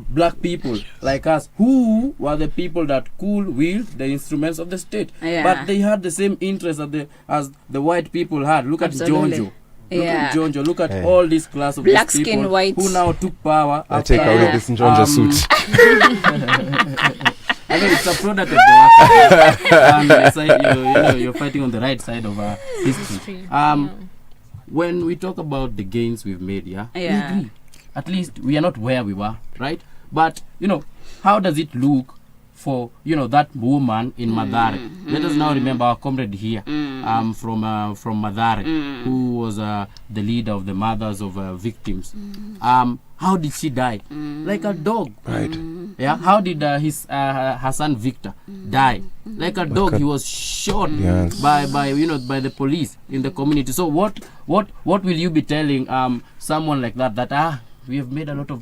black people like us, who were the people that could wield the instruments of the state. Yeah. But they had the same interest as the white people had. Look Absolutely. at Jonjo. Look Yeah. at Jonjo. Look at Hey. all this class of Black these skin, people white. who now took power. I after, take away this Njonja suit. I mean, it's a product of the work. You're fighting on the right side of history. When we talk about the gains we've made, we agree. At least we are not where we were, right? But how does it look for that woman in Madare? Let us now remember our comrade here, from Madare, who was the leader of the mothers of victims. How did she die? Like a dog. Right. Yeah. How did her son Victor die? Like a dog. He was shot Yes. by the police in the community. So what will you be telling someone like that we have made a lot of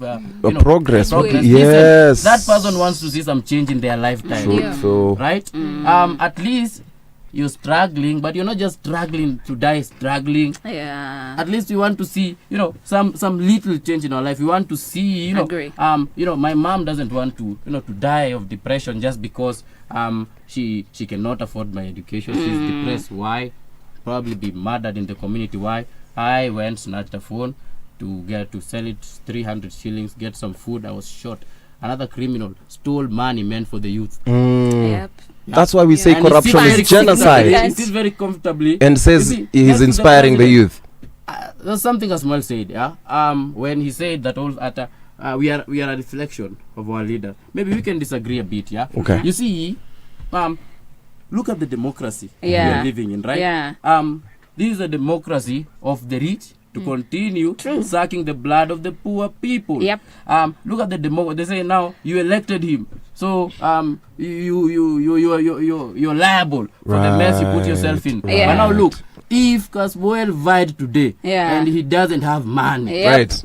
Progress. Listen, Yes. that person wants to see some change in their lifetime. Truthful. Right? At least you're struggling, but you're not just struggling to die struggling. Yeah. At least you want to see, some little change in our life. You want to see, Agree. My mom doesn't want to, to die of depression just because she cannot afford my education. She's depressed. Why? Probably be murdered in the community. Why? I went, snatched a phone to sell it 300 shillings, get some food. I was shot. Another criminal stole money meant for the youth. Yep. That's why we say And corruption he is sits genocide. He sits very comfortably And says You see, he's next to the inspiring the president. youth. There's something Asmal said, when he said that all at we are a reflection of our leader. Maybe we can disagree a bit, Okay. You see, look at the democracy we Yeah. are living in, right? Yeah. This is a democracy of the rich to continue sucking the blood of the poor people. Yep. Look at the they say now you elected him, so you're liable for the mess you put yourself in. Right. But now look, if Kasmuel vied today Yeah. and he doesn't have money, Yep. Right.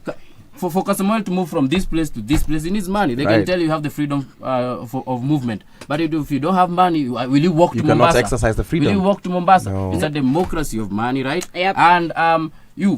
for Kasmuel to move from this place to this place, he needs money. They can Right. tell you have the freedom of movement, but if you don't have money, will you walk You to cannot Mombasa? exercise the Will you freedom. walk to Mombasa? No. It's a democracy of money, right? Yep. And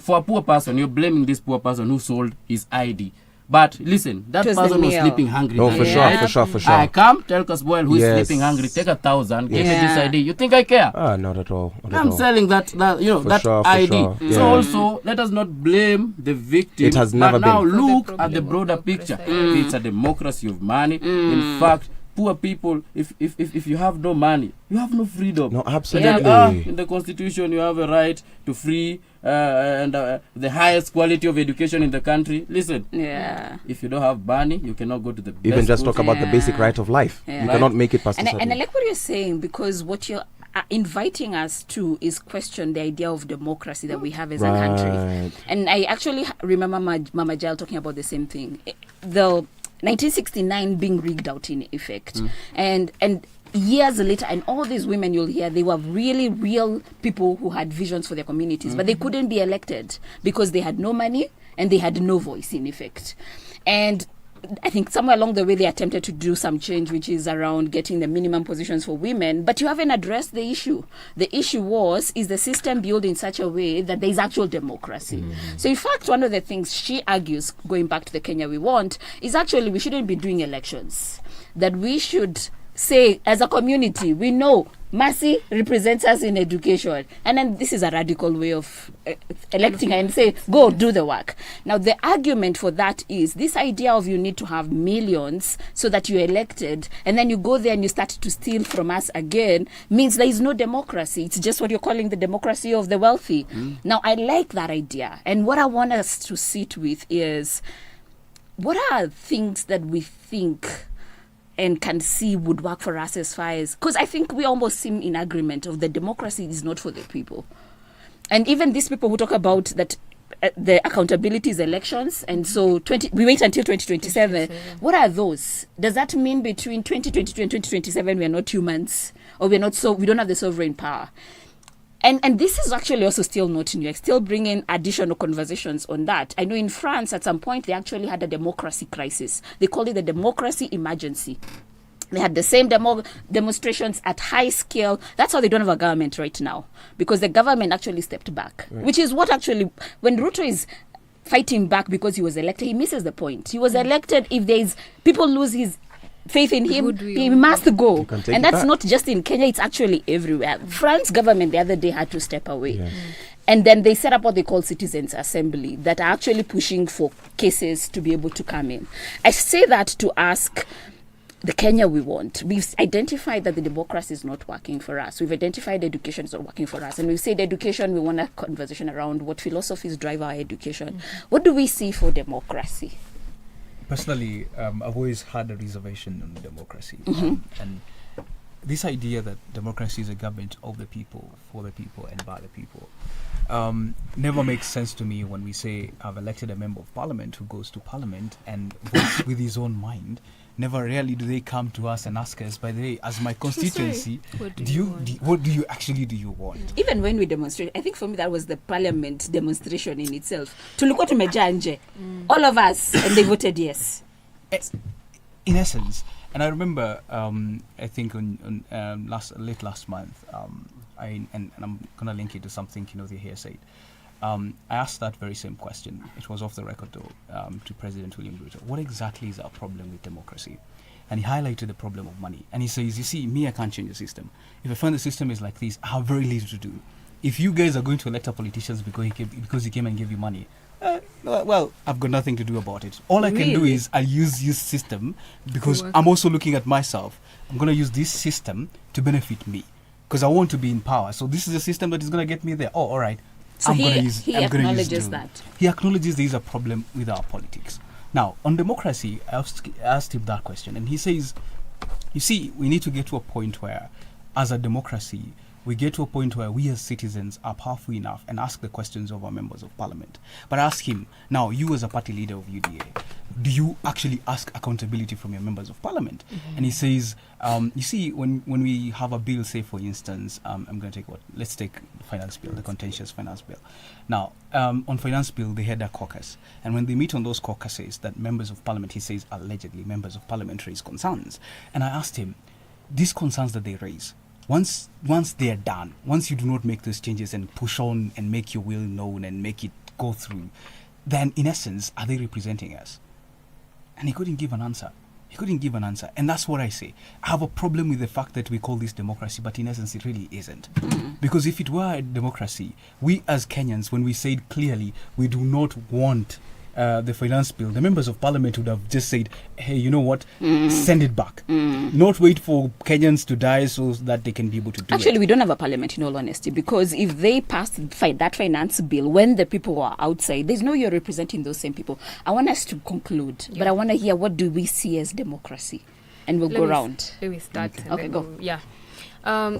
for a poor person, you're blaming this poor person who sold his ID. But listen, that It was the person was meal. sleeping hungry. No, that for day, sure, right? for sure, for I sure. come, tell Kasboel who is Yes. sleeping hungry, take 1,000, give me Yeah. this ID. You think I care? Not at all. Not at I'm all. selling that For that sure, for ID. sure. So Yeah. also, let us not blame the victim. It has never but now been. look For the at the problem broader of picture. oppressor. It's a democracy of money. In fact, poor people, if you have no money, you have no freedom. No, absolutely. In the constitution, you have a right to free and the highest quality of education in the country. Listen, if you don't have money, you cannot go to the even best just schools. talk about the basic right of life. You cannot make it past and I like what you're saying, because what you're inviting us to is question the idea of democracy that we have as a country. And I actually remember Mama Jal talking about the same thing. The 1969 being rigged out in effect. And years later, and all these women you'll hear, they were really real people who had visions for their communities, but they couldn't be elected because they had no money and they had no voice in effect. And I think somewhere along the way they attempted to do some change, which is around getting the minimum positions for women, but you haven't addressed the issue. The issue is the system built in such a way that there is actual democracy? So in fact, one of the things she argues, going back to the Kenya we want, is actually we shouldn't be doing elections. That we should say, as a community, we know Mercy represents us in education. And then this is a radical way of electing and say, go do the work. Now, the argument for that is this idea of you need to have millions so that you're elected, and then you go there and you start to steal from us again, means there is no democracy. It's just what you're calling the democracy of the wealthy. Now, I like that idea. And what I want us to sit with is, what are things that we think and can see would work for us as far as, because I think we almost seem in agreement of the democracy is not for the people. And even these people who talk about that the accountability is elections, and so we wait until 2027. What are those? Does that mean between 2022 and 2027 we are not humans, or we don't have the sovereign power? And this is actually also still not new. Still bringing additional conversations on that. I know in France, at some point, they actually had a democracy crisis. They called it the democracy emergency. They had the same demonstrations at high scale. That's how they don't have a government right now, because the government actually stepped back, which is what actually, when Ruto is fighting back because he was elected, he misses the point. He was elected. If there's people lose his faith in him, he must go. And that's not just in Kenya, it's actually everywhere. France government the other day had to step away. And then they set up what they call citizens' assembly that are actually pushing for cases to be able to come in. I say that to ask the Kenya we want. We've identified that the democracy is not working for us. We've identified education is not working for us. And we've said education, we want a conversation around what philosophies drive our education. What do we see for democracy? Personally, I've always had a reservation on democracy. And this idea that democracy is a government of the people, for the people, and by the people, never makes sense to me when we say, I've elected a member of parliament who goes to parliament and votes with his own mind. Never really do they come to us and ask us, by the way, as my constituency, what do you actually want? Even when we demonstrate, I think for me that was the parliament demonstration in itself. Tulikuwa tumejaa nje, all of us, and they voted yes. In essence, and I remember, I think on late last month, and I'm gonna link it to something here said. I asked that very same question. It was off the record though, to President William Ruto. What exactly is our problem with democracy? And he highlighted the problem of money. And he says, you see, me, I can't change the system. If I find the system is like this, I have very little to do. If you guys are going to elect our politicians because he came and gave you money, well, I've got nothing to do about it. All I can do is I'll use system because I'm also looking at myself. I'm going to use this system to benefit me because I want to be in power. So this is a system that is going to get me there. Oh, all right. So he acknowledges that. He acknowledges there is a problem with our politics. Now, on democracy, I asked him that question, and he says, you see, we need to get to a point where, as a democracy, we get to a point where we as citizens are powerful enough and ask the questions of our members of parliament. But I ask him, now, you as a party leader of UDA, do you actually ask accountability from your members of parliament? And he says, you see, when we have a bill, say, for instance, let's take finance bill, the contentious finance bill. Now, on finance bill, they had a caucus. And when they meet on those caucuses, that members of parliament, he says, allegedly, members of parliament raise concerns. And I asked him, these concerns that they raise, once they are done, once you do not make those changes and push on and make your will known and make it go through, then in essence, are they representing us? And he couldn't give an answer. And that's what I say. I have a problem with the fact that we call this democracy, but in essence, it really isn't. Because if it were a democracy, we as Kenyans, when we said clearly, we do not want the finance bill, the members of parliament would have just said, hey, you know what, send it back. Not wait for Kenyans to die so that they can be able to do Actually, it. we don't have a parliament, in all honesty, because if they passed that finance bill when the people were outside, there's no you're representing those same people. I want us to conclude, but I want to hear, what do we see as democracy? And we'll go round. Let me start. Okay, go. Yeah.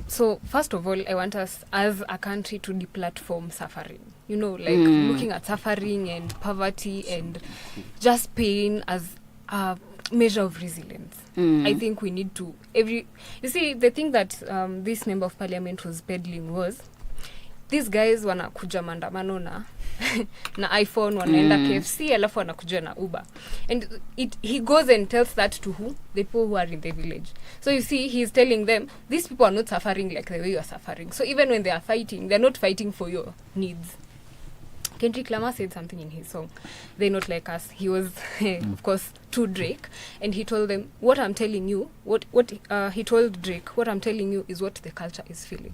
So first of all, I want us as a country to deplatform suffering. You know, like looking at suffering and poverty and just pain as a measure of resilience. I think we need to you see, the thing that this member of parliament was peddling was, these guys wanakuja maandamano na iPhone, wanaenda KFC, alafu wanakuja na Uber. And he goes and tells that to who? The people who are in the village. So you see, he's telling them, these people are not suffering like the way you are suffering. So even when they are fighting, they're not fighting for your needs. Kendrick Lamar said something in his song, "They're not like us." He was, of course, to Drake, and he told them, "What I'm telling you, he told Drake, what I'm telling you is what the culture is feeling."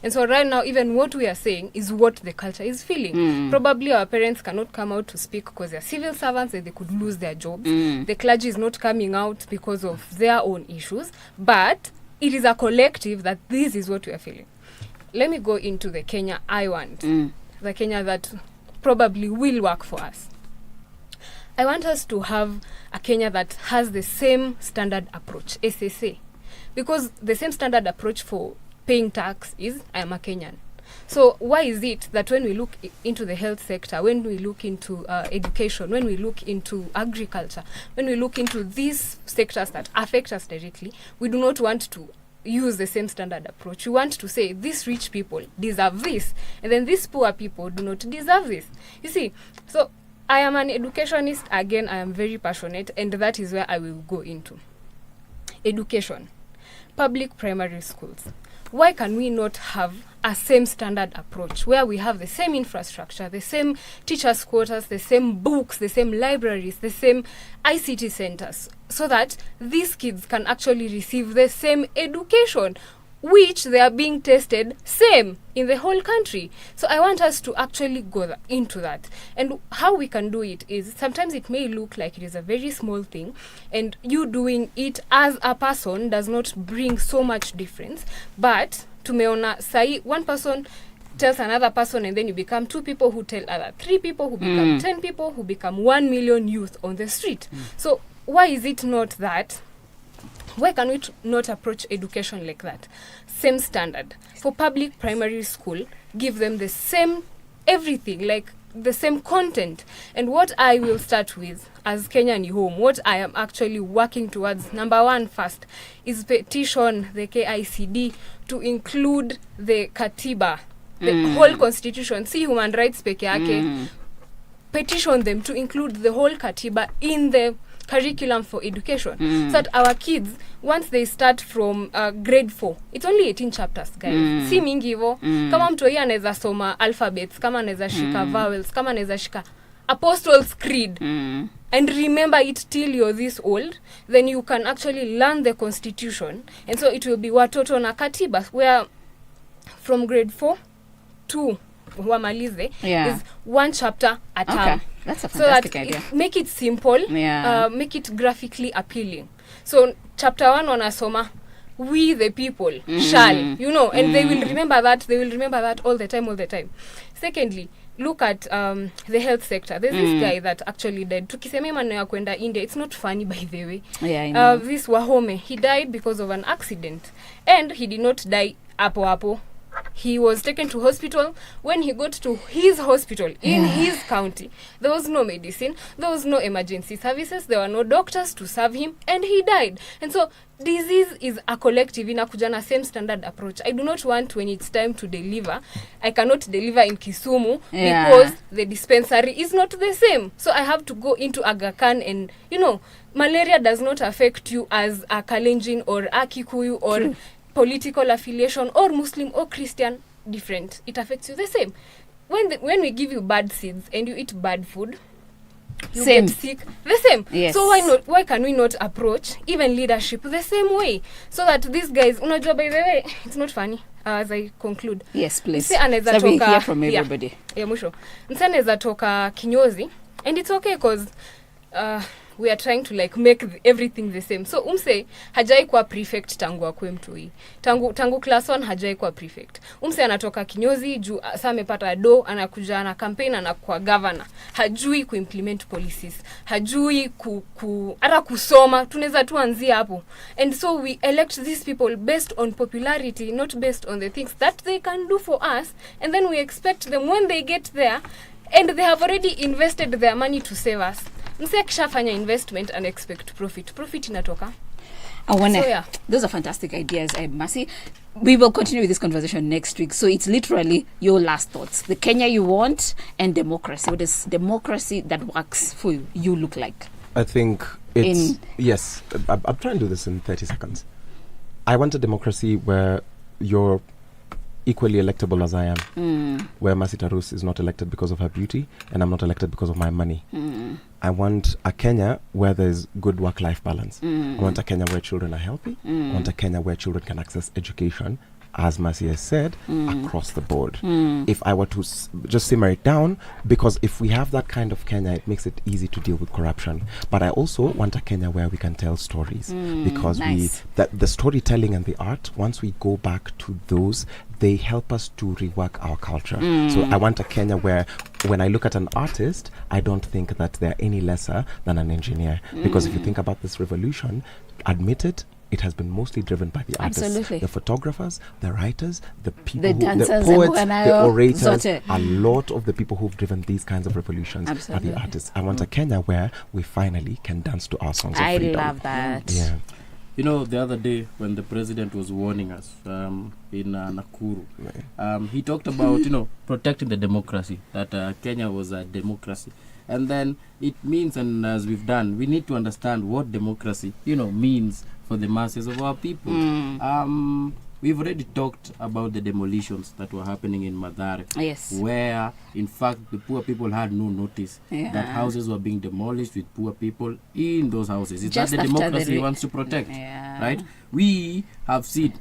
And so right now, even what we are saying is what the culture is feeling. Probably our parents cannot come out to speak because they're civil servants and they could lose their jobs. The clergy is not coming out because of their own issues, but it is a collective that this is what we are feeling. Let me go into the Kenya I want, the Kenya that probably will work for us. I want us to have a Kenya that has the same standard approach, SSA, because the same standard approach for paying tax is, I am a Kenyan. So why is it that when we look into the health sector, when we look into education, when we look into agriculture, when we look into these sectors that affect us directly, we do not want to use the same standard approach? We want to say, these rich people deserve this, and then these poor people do not deserve this. You see, so I am an educationist. Again, I am very passionate, and that is where I will go into. Education. Public primary schools. Why can we not have a same standard approach where we have the same infrastructure, the same teachers' quarters, the same books, the same libraries, the same ICT centers, so that these kids can actually receive the same education, which they are being tested same in the whole country? So I want us to actually go into that. And how we can do it is, sometimes it may look like it is a very small thing, and you doing it as a person does not bring so much difference. But tumeona sai, one person tells another person, and then you become 2 people who tell other 3 people, who become 10 people, who become 1 million youth on the street. So why is it not that? Why can we not approach education like that? Same standard. For public primary school, give them the same everything, like the same content. And what I will start with as Kenyan Home, what I am actually working towards, number 1 first, is petition the KICD to include the Katiba, the whole constitution. See human rights peke yake. Petition them to include the whole Katiba in the curriculum for education, so that our kids, once they start from grade 4, it's only 18 chapters, guys. Si mingi hivo. Kama mtu yeye anaweza soma alphabets, kama anaweza shika vowels, kama anaweza shika Apostles' Creed, and remember it till you're this old, then you can actually learn the constitution. And so it will be watoto na katiba, where from grade 4 to wamalize is 1 chapter a term. That's a fantastic so that idea. Make it simple, make it graphically appealing. So chapter 1 wanasoma, we the people shall, you know, and they will remember that. They will remember that all the time. Secondly, look at the health sector. There's this guy that actually died. Tukisema maneno ya kwenda India, it's not funny, by the way. Yeah, I know. This Wahome, he died because of an accident, and he did not die apo. He was taken to hospital. When he got to his hospital in his county, there was no medicine, there was no emergency services, there were no doctors to serve him, and he died. And so disease is a collective, inakuja na same standard approach. I do not want, when it's time to deliver, I cannot deliver in Kisumu because the dispensary is not the same. So I have to go into Aga Khan, and you know, malaria does not affect you as a Kalenjin or a Kikuyu or political affiliation or Muslim or Christian different. It affects you the same. When we give you bad seeds and you eat bad food, you get sick the same. Yes. So why can we not approach even leadership the same way, so that these guys, unajua, by the way, it's not funny, as I conclude. Yes, please. So we hear from everybody. Mwisho. Msa anaweza toka kinyozi And it's okay because we are trying to like make everything the same. So hajai kuwa prefect tangu akue mtui. Tangu class 1 hajai kuwa prefect. Anatoka kinyozi juu saa amepata do, anakuja na campaign, anakuwa governor. Hajui kuimplement policies. Hajui hata kusoma. Tunaweza tuanzia hapo. And so we elect these people based on popularity, not based on the things that they can do for us. And then we expect them when they get there, and they have already invested their money to save us. Akishafanya investment and expect profit inatoka. Those are fantastic ideas, Mercy. We will continue with this conversation next week. So it's literally your last thoughts. The Kenya you want and democracy. What does democracy that works for you look like? I think it's... Yes, I'm trying to do this in 30 seconds. I want a democracy where you're equally electable as I am, where Mercy Tarus is not elected because of her beauty and I'm not elected because of my money. I want a Kenya where there's good work-life balance. I want a Kenya where children are healthy. I want a Kenya where children can access education, as Mercy has said, across the board. If I were to just simmer it down, because if we have that kind of Kenya, it makes it easy to deal with corruption. But I also want a Kenya where we can tell stories, because the storytelling and the art, once we go back to those, they help us to rework our culture. So I want a Kenya where when I look at an artist, I don't think that they're any lesser than an engineer. Because if you think about this revolution, admit it has been mostly driven by the artists. Absolutely. The photographers, the writers, the people, the dancers, the poets, the orators. Zote. A lot of the people who've driven these kinds of revolutions are the artists. I want a Kenya where we finally can dance to our songs of freedom. I love that. Yeah. You know, the other day when the president was warning us in Nakuru, he talked about, protecting the democracy, that Kenya was a democracy. And then it means, and as we've done, we need to understand what democracy, means for the masses of our people. We've already talked about the demolitions that were happening in Mathare, where, in fact, the poor people had no notice that houses were being demolished with poor people in those houses. Is that the democracy he wants to protect, right? We have seen,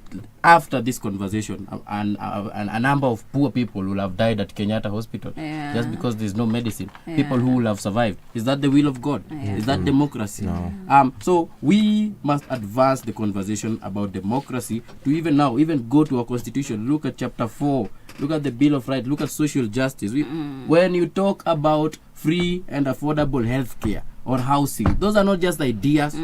after this conversation, a number of poor people will have died at Kenyatta Hospital just because there's no medicine. People who will have survived. Is that the will of God? Is that democracy? No. So we must advance the conversation about democracy to even go to our constitution. Look at chapter 4. Look at the Bill of Rights. Look at social justice. When you talk about free and affordable healthcare or housing, those are not just ideas.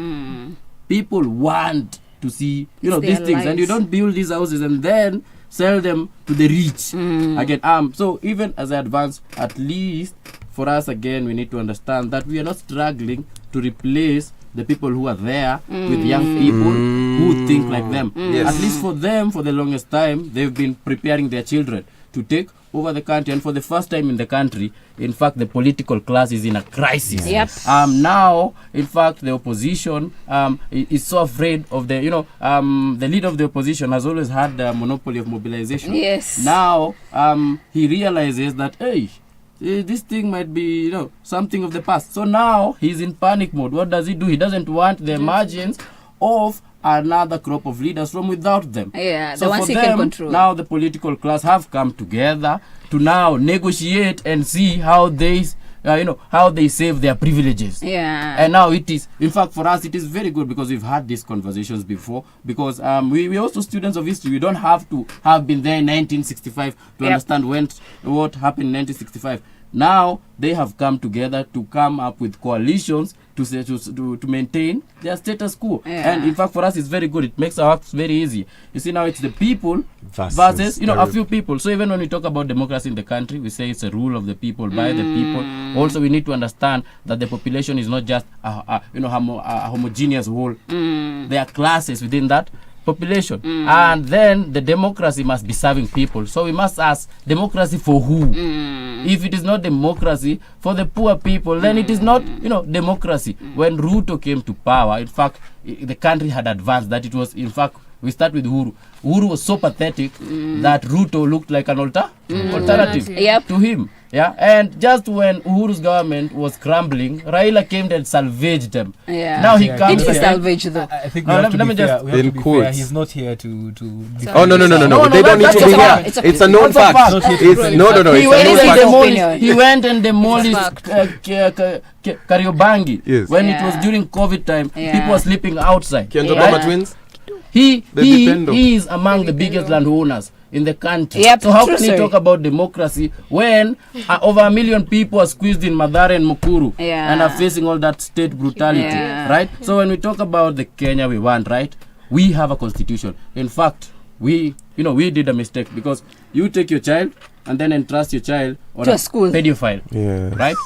People want to see, these things, lives. And you don't build these houses and then sell them to the rich. Again, so even as I advance, at least for us, again, we need to understand that we are not struggling to replace the people who are there with young people who think like them. At least for them, for the longest time, they've been preparing their children to take over the country, and for the first time in the country, in fact, the political class is in a crisis. Now, in fact, the opposition is so afraid of the leader of the opposition has always had the monopoly of mobilization. Now, he realizes that, hey, this thing might be, something of the past. So now he's in panic mode. What does he do? He doesn't want the emergence of another crop of leaders from without them. So the ones he can control. Now the political class have come together to now negotiate and see how they how they save their privileges. And now it is, in fact, for us, it is very good because we've had these conversations before. Because we also students of history. We don't have to have been there in 1965 to understand what happened in 1965. Now they have come together to come up with coalitions to maintain their status quo. And in fact, for us, it's very good. It makes our work very easy. You see, now it's the people versus a few people. So even when we talk about democracy in the country, we say it's a rule of the people, by the people. Also, we need to understand that the population is not just a homogeneous whole. There are classes within that population. And then the democracy must be serving people. So we must ask, democracy for who? If it is not democracy for the poor people, then it is not, democracy. When Ruto came to power, in fact, the country had advanced. That it was, in fact, we start with Uhuru. Uhuru was so pathetic that Ruto looked like an alternative to him. Yeah, and just when Uhuru's government was crumbling, Raila came and salvaged them. Yeah. Now he comes Did he here. salvage though? I think No, we have to let be me fair. just- We have to In be fair. quotes. He's not here to. Oh no, No, they don't need that's to be a here. fact. It's It's a known That's a fact. fact. It's no. He It's a went known and fact. demolished. He went and demolished Kariobangi. Yes. When it was Yeah. during COVID time, Yeah. people were sleeping outside. Kianto Yeah. Baba twins. He Dependo. is among the biggest landowners in the country. Yep, so how true can he story. talk about democracy when over 1 million people are squeezed in Madare and Mukuru Yeah. and are facing all that state brutality, Yeah. right? So when we talk about the Kenya we want, right, we have a constitution. In fact, we did a mistake because you take your child and then entrust your child on To a school. pedophile, Yeah. right?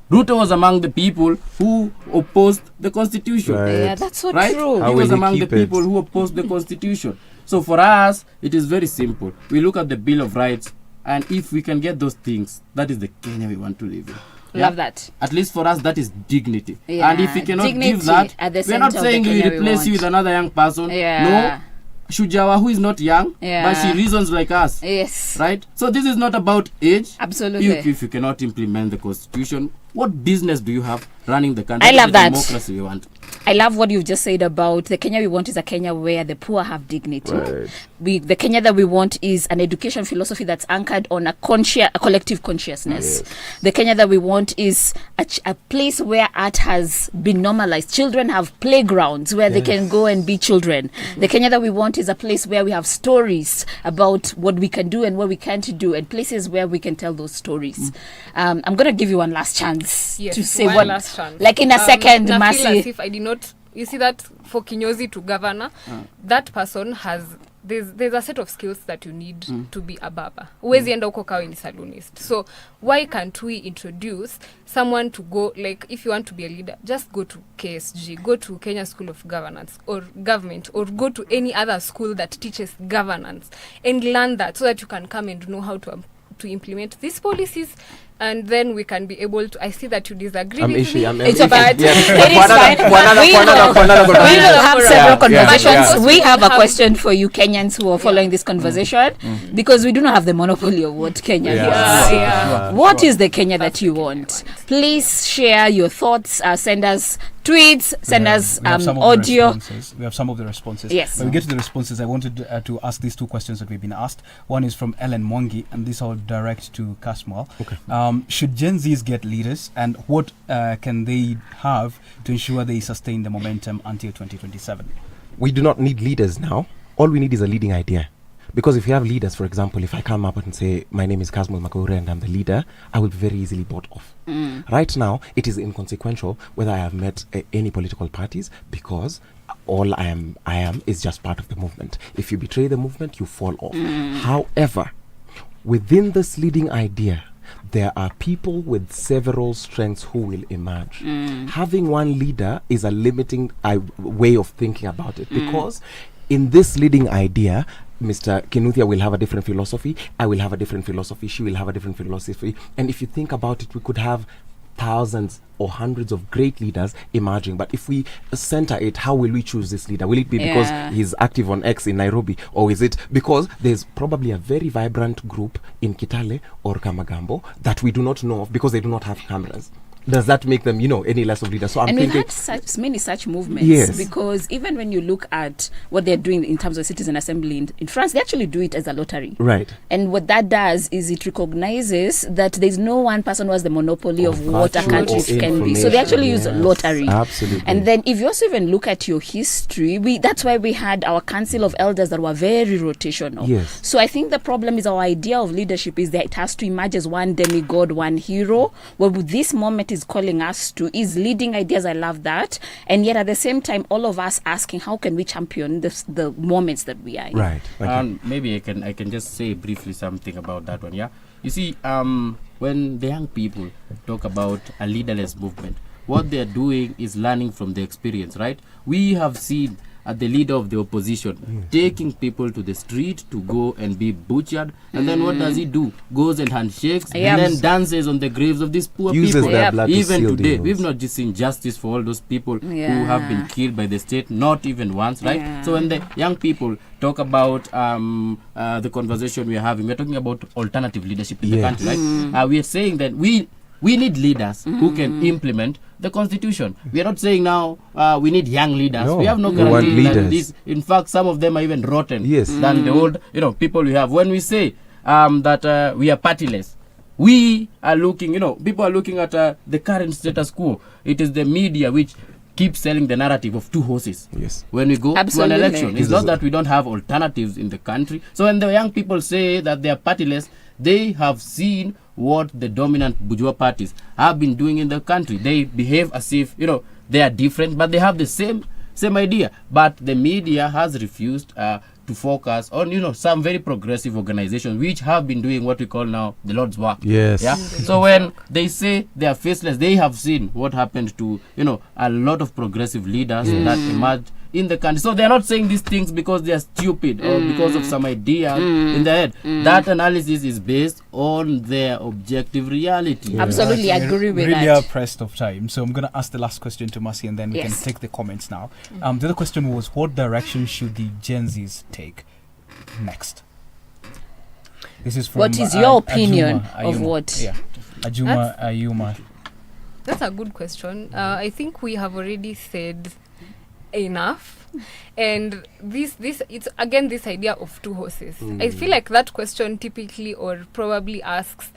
Ruto was among the people who opposed the constitution. Right. Yeah, that's so Right? true. How He will was he among the keep it? people who opposed the constitution. So for us, it is very simple. We look at the Bill of Rights, and if we can get those things, that is the Kenya we want to live in. Love that. At least for us, that is dignity. Yeah, And if we cannot dignity give that, at the we're not center of the saying we Kenya we replace you want. with another young person. Yeah. No. Shujawa, who is not young, Yeah. but she reasons like us. Yes. Right? So this is not about age. Absolutely. If you cannot implement the constitution, what business do you have running the country? I love That's that. the democracy we want. I love what you've just said about the Kenya we want is a Kenya where the poor have dignity. Right. The Kenya that we want is an education philosophy that's anchored on a collective consciousness. The Kenya that we want is a place where art has been normalized. Children have playgrounds where they can go and be children. The Kenya that we want is a place where we have stories about what we can do and what we can't do, and places where we can tell those stories. I'm going to give you one last chance Yes, to say one what, last chance. like in a second, I feel Mercy. as if I did not. You see that for Kinyozi to governor, that person has. There's a set of skills that you need to be a barber. Huwezi enda uko kawa ni salonist. So why can't we introduce someone to go, like if you want to be a leader, just go to KSG, go to Kenya School of Governance or Government, or go to any other school that teaches governance and learn that so that you can come and know how to implement these policies. And then we can be able to. I see that you disagree with me. It's about. Yeah. It is fine. We will have several conversations. We have a question for you Kenyans who are following this conversation, because we do not have the monopoly of what Kenya is. What is the Kenya that you want? Please share your thoughts. Send us tweets, send us we have some of the audio. responses. We have some of the responses. Yes. When we get to the responses, I wanted to ask these two questions that we've been asked. One is from Ellen Mwangi, and this I'll direct to Kasmal. Okay. Should Gen Zs get leaders, and what can they have to ensure they sustain the momentum until 2027? We do not need leaders now. All we need is a leading idea. Because if you have leaders, for example, if I come up and say, my name is Kasmul Makore and I'm the leader, I will be very easily bought off. Right now, it is inconsequential whether I have met any political parties, because all I am is just part of the movement. If you betray the movement, you fall off. However, within this leading idea, there are people with several strengths who will emerge. Having one leader is a limiting way of thinking about it, because in this leading idea, Mr. Kinuthia will have a different philosophy, I will have a different philosophy, she will have a different philosophy. And if you think about it, we could have thousands or hundreds of great leaders emerging. But if we center it, how will we choose this leader? Will it be because he's active on X in Nairobi, or is it because there's probably a very vibrant group in Kitale or Kamagambo that we do not know of because they do not have cameras? Does that make them, any less of leaders? So I'm thinking, we've had many such movements. Yes. Because even when you look at what they're doing in terms of citizen assembly in France, they actually do it as a lottery. right. And what that does is it recognizes that there's no one person who has the monopoly of what a virtue country or can be. So they actually use information. lottery. Yes, absolutely. And then if you also even look at your history, that's why we had our council of elders that were very rotational. Yes. So I think the problem is our idea of leadership is that it has to emerge as one demigod, one hero. What this moment is calling us to is leading ideas. I love that. And yet at the same time, all of us asking, how can we champion the moments that we are in? Right. Okay. Maybe I can just say briefly something about that one. Yeah, you see, when the young people talk about a leaderless movement, what they're doing is learning from the experience, right? We have seen the leader of the opposition, taking people to the street to go and be butchered. And then what does he do? Goes and handshakes and then dances on the graves of these poor people. Their blood even to today, deals. we've not just seen justice for all those people who have been killed by the state, not even once, right? So when the young people talk about the conversation we are having, we're talking about alternative leadership in the country, right? We are saying that we need leaders who can implement the constitution. We are not saying now we need young leaders. No, we have no we want guarantee that leaders. this. In fact, some of them are even rotten Yes. than the old, people we have. When we say that we are partyless, we are looking, people are looking at the current status quo. It is the media which keeps selling the narrative of two horses. Yes. When we go to an election, it's not that we don't have alternatives in the country. So when the young people say that they are partyless, they have seen what the dominant bourgeois parties have been doing in the country. They behave as if, they are different, but they have the same idea. But the media has refused to focus on, some very progressive organizations which have been doing what we call now the Lord's work. Yes. Yeah. So when they say they are faceless, they have seen what happened to, a lot of progressive leaders that emerged in the country. So they are not saying these things because they are stupid or because of some idea in their head. That analysis is based on their objective reality. Yeah. Absolutely agree with really that. are pressed of time, so I'm going to ask the last question to Mercy, and then we can take the comments now. The other question was, what direction should the Gen Zs take next? This is from what is your opinion Ayuma. of what? Yeah, Ayuma. That's a good question. I think we have already said enough, and this it's again this idea of two horses. I feel like that question typically or probably asks,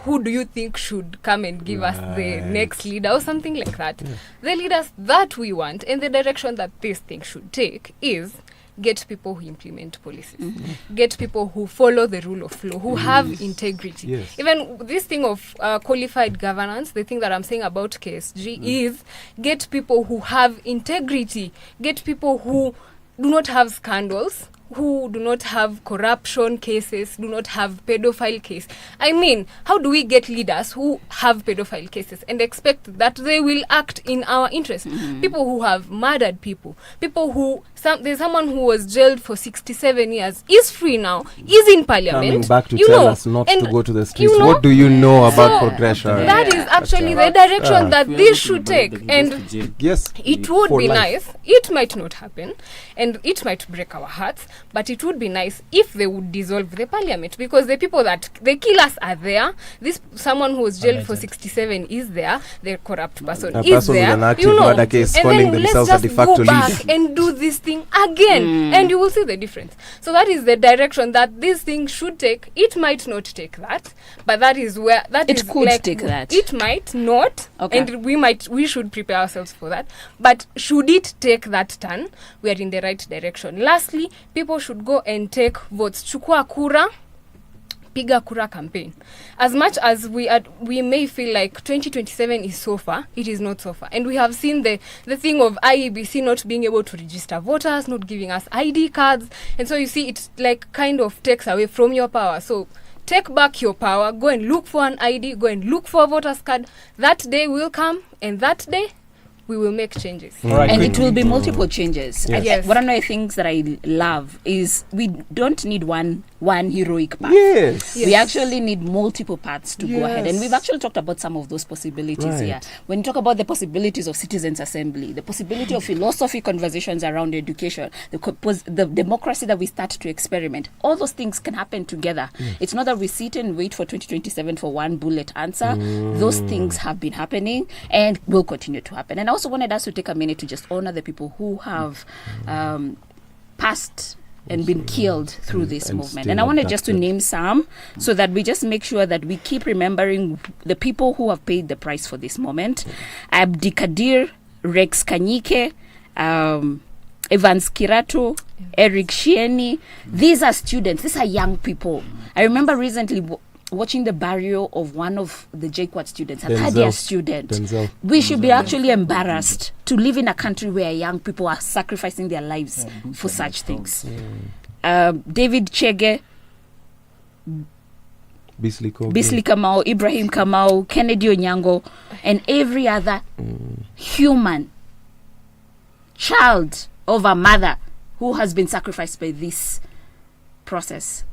who do you think should come and give us the next leader or something like that. The leaders that we want and the direction that this thing should take is get people who implement policies, get people who follow the rule of law, who have integrity. Even this thing of qualified governance, the thing that I'm saying about KSG is get people who have integrity, get people who do not have scandals, who do not have corruption cases, do not have pedophile case. I mean, how do we get leaders who have pedophile cases and expect that they will act in our interest? People who have murdered people who, there's someone who was jailed for 67 years, is free now, is in parliament. Coming back to tell us not to go to the streets. What do you know about progression? That is actually the direction that this should take. And it would be nice. It might not happen, and it might break our hearts, but it would be nice if they would dissolve the parliament, because the people that the killers are there. This someone who was jailed for 67 is there. The corrupt person is there. With an active murder case, and calling then themselves let's a de just facto go back leader. and do this thing again, and you will see the difference. So that is the direction that this thing should take. It might not take that, but that is where it could take that. It might not, and we should prepare ourselves for that. But should it take that turn, we are in the right direction. Lastly, people should go and take votes. Chukua kura, piga kura campaign. As much as we may feel like 2027 is so far, it is not so far. And we have seen the thing of IEBC not being able to register voters, not giving us ID cards. And so you see, it like kind of takes away from your power. So take back your power, go and look for an ID, go and look for a voter's card. That day will come, and that day we will make changes. And it will be multiple changes. Yes. One of the things that I love is we don't need one heroic path. We actually need multiple paths to go ahead. And we've actually talked about some of those possibilities here. When you talk about the possibilities of citizens' assembly, the possibility of philosophy conversations around education, the democracy that we start to experiment, all those things can happen together. It's not that we sit and wait for 2027 for one bullet answer. Those things have been happening and will continue to happen. And I also wanted us to take a minute to just honor the people who have passed and been killed through this movement. And I wanted just to name some so that we just make sure that we keep remembering the people who have paid the price for this moment. Abdikadir, Rex Kanyike, Evans Kirato, Eric Shieni. These are students. These are young people. I remember recently watching the burial of one of the JQuat students, a third-year student. We should be actually embarrassed to live in a country where young people are sacrificing their lives for such things. David Chege, Bisli Kamau, Ibrahim Kamau, Kennedy Onyango, and every other human child of a mother who has been sacrificed by this process,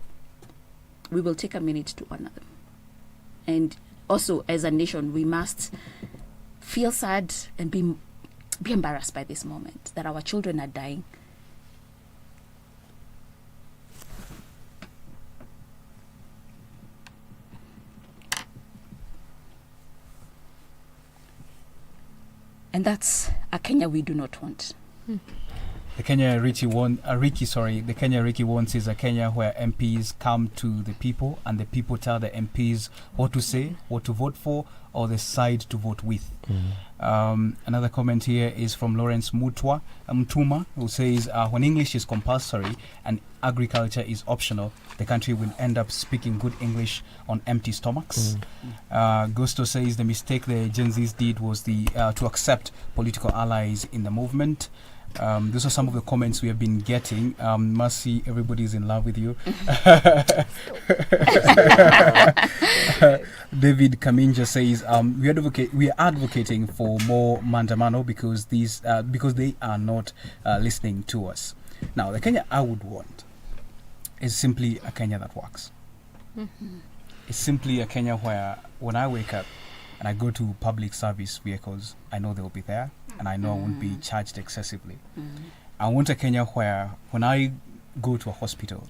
we will take a minute to honor them. And also, as a nation, we must feel sad and be embarrassed by this moment that our children are dying. And that's a Kenya we do not want. The Kenya Ricky wants is a Kenya where MPs come to the people and the people tell the MPs what to say, what to vote for, or the side to vote with. Another comment here is from Lawrence Mtuma, who says, when English is compulsory and agriculture is optional, the country will end up speaking good English on empty stomachs. Gusto says the mistake the Gen Zs did was to accept political allies in the movement. Those are some of the comments we have been getting. Mercy, everybody's in love with you. David Kaminja says we are advocating for more mandamano because they are not listening to us. Now, the Kenya I would want is simply a Kenya that works. It's simply a Kenya where when I wake up and I go to public service vehicles, I know they will be there and I know I won't be charged excessively. I want a Kenya where when I go to a hospital,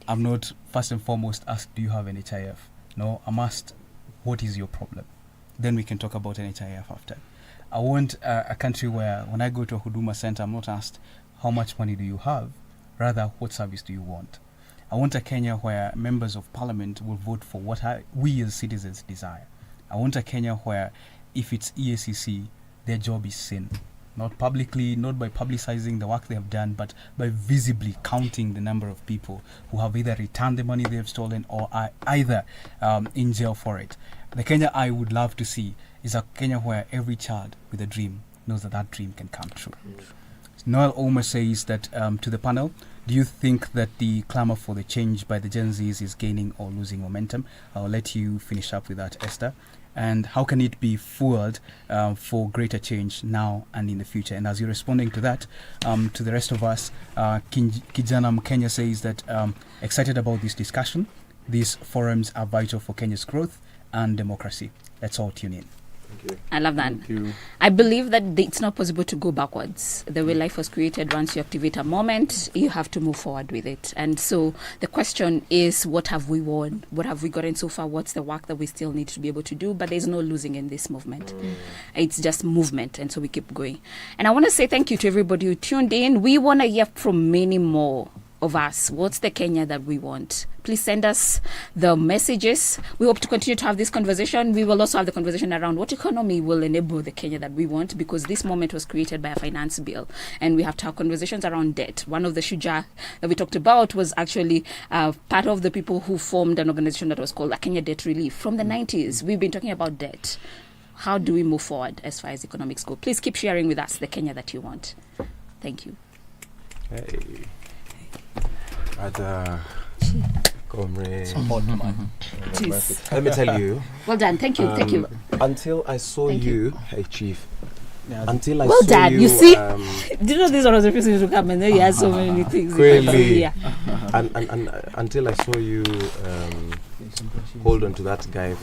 I'm not first and foremost asked, do you have an HIF? No, I'm asked, what is your problem? Then we can talk about an HIF after. I want a country where when I go to a Huduma center, I'm not asked, how much money do you have? Rather, what service do you want? I want a Kenya where members of parliament will vote for what we as citizens desire. I want a Kenya where if it's EACC, their job is seen. Not publicly, not by publicizing the work they have done, but by visibly counting the number of people who have either returned the money they have stolen or are either in jail for it. The Kenya I would love to see is a Kenya where every child with a dream knows that dream can come true. Noel Omer says that to the panel, do you think that the clamor for the change by the Gen Zs is gaining or losing momentum? I'll let you finish up with that, Esther. And how can it be fueled for greater change now and in the future? And as you're responding to that, to the rest of us, Kijana Mkenya says that excited about this discussion. These forums are vital for Kenya's growth and democracy. Let's all tune in. I love that. I believe that it's not possible to go backwards. The way life was created, once you activate a moment, you have to move forward with it. And so the question is, what have we won? What have we gotten so far? What's the work that we still need to be able to do? But there's no losing in this movement. It's just movement. And so we keep going. And I want to say thank you to everybody who tuned in. We want to hear from many more of us. What's the Kenya that we want? Please send us the messages. We hope to continue to have this conversation. We will also have the conversation around what economy will enable the Kenya that we want, because this moment was created by a finance bill, and we have to have conversations around debt. One of the Shuja that we talked about was actually part of the people who formed an organization that was called Kenya Debt Relief from the 90s. We've been talking about debt. How do we move forward as far as economics go? Please keep sharing with us the Kenya that you want. Thank you. Hey. Comrade. Let me tell you. Well done. Thank you. Thank you. Until I saw you, hey Chief. Yeah, until I well saw done. You see, do you know this was refusing to come, and then you had so many things. Really. And until I saw you hold on to that guy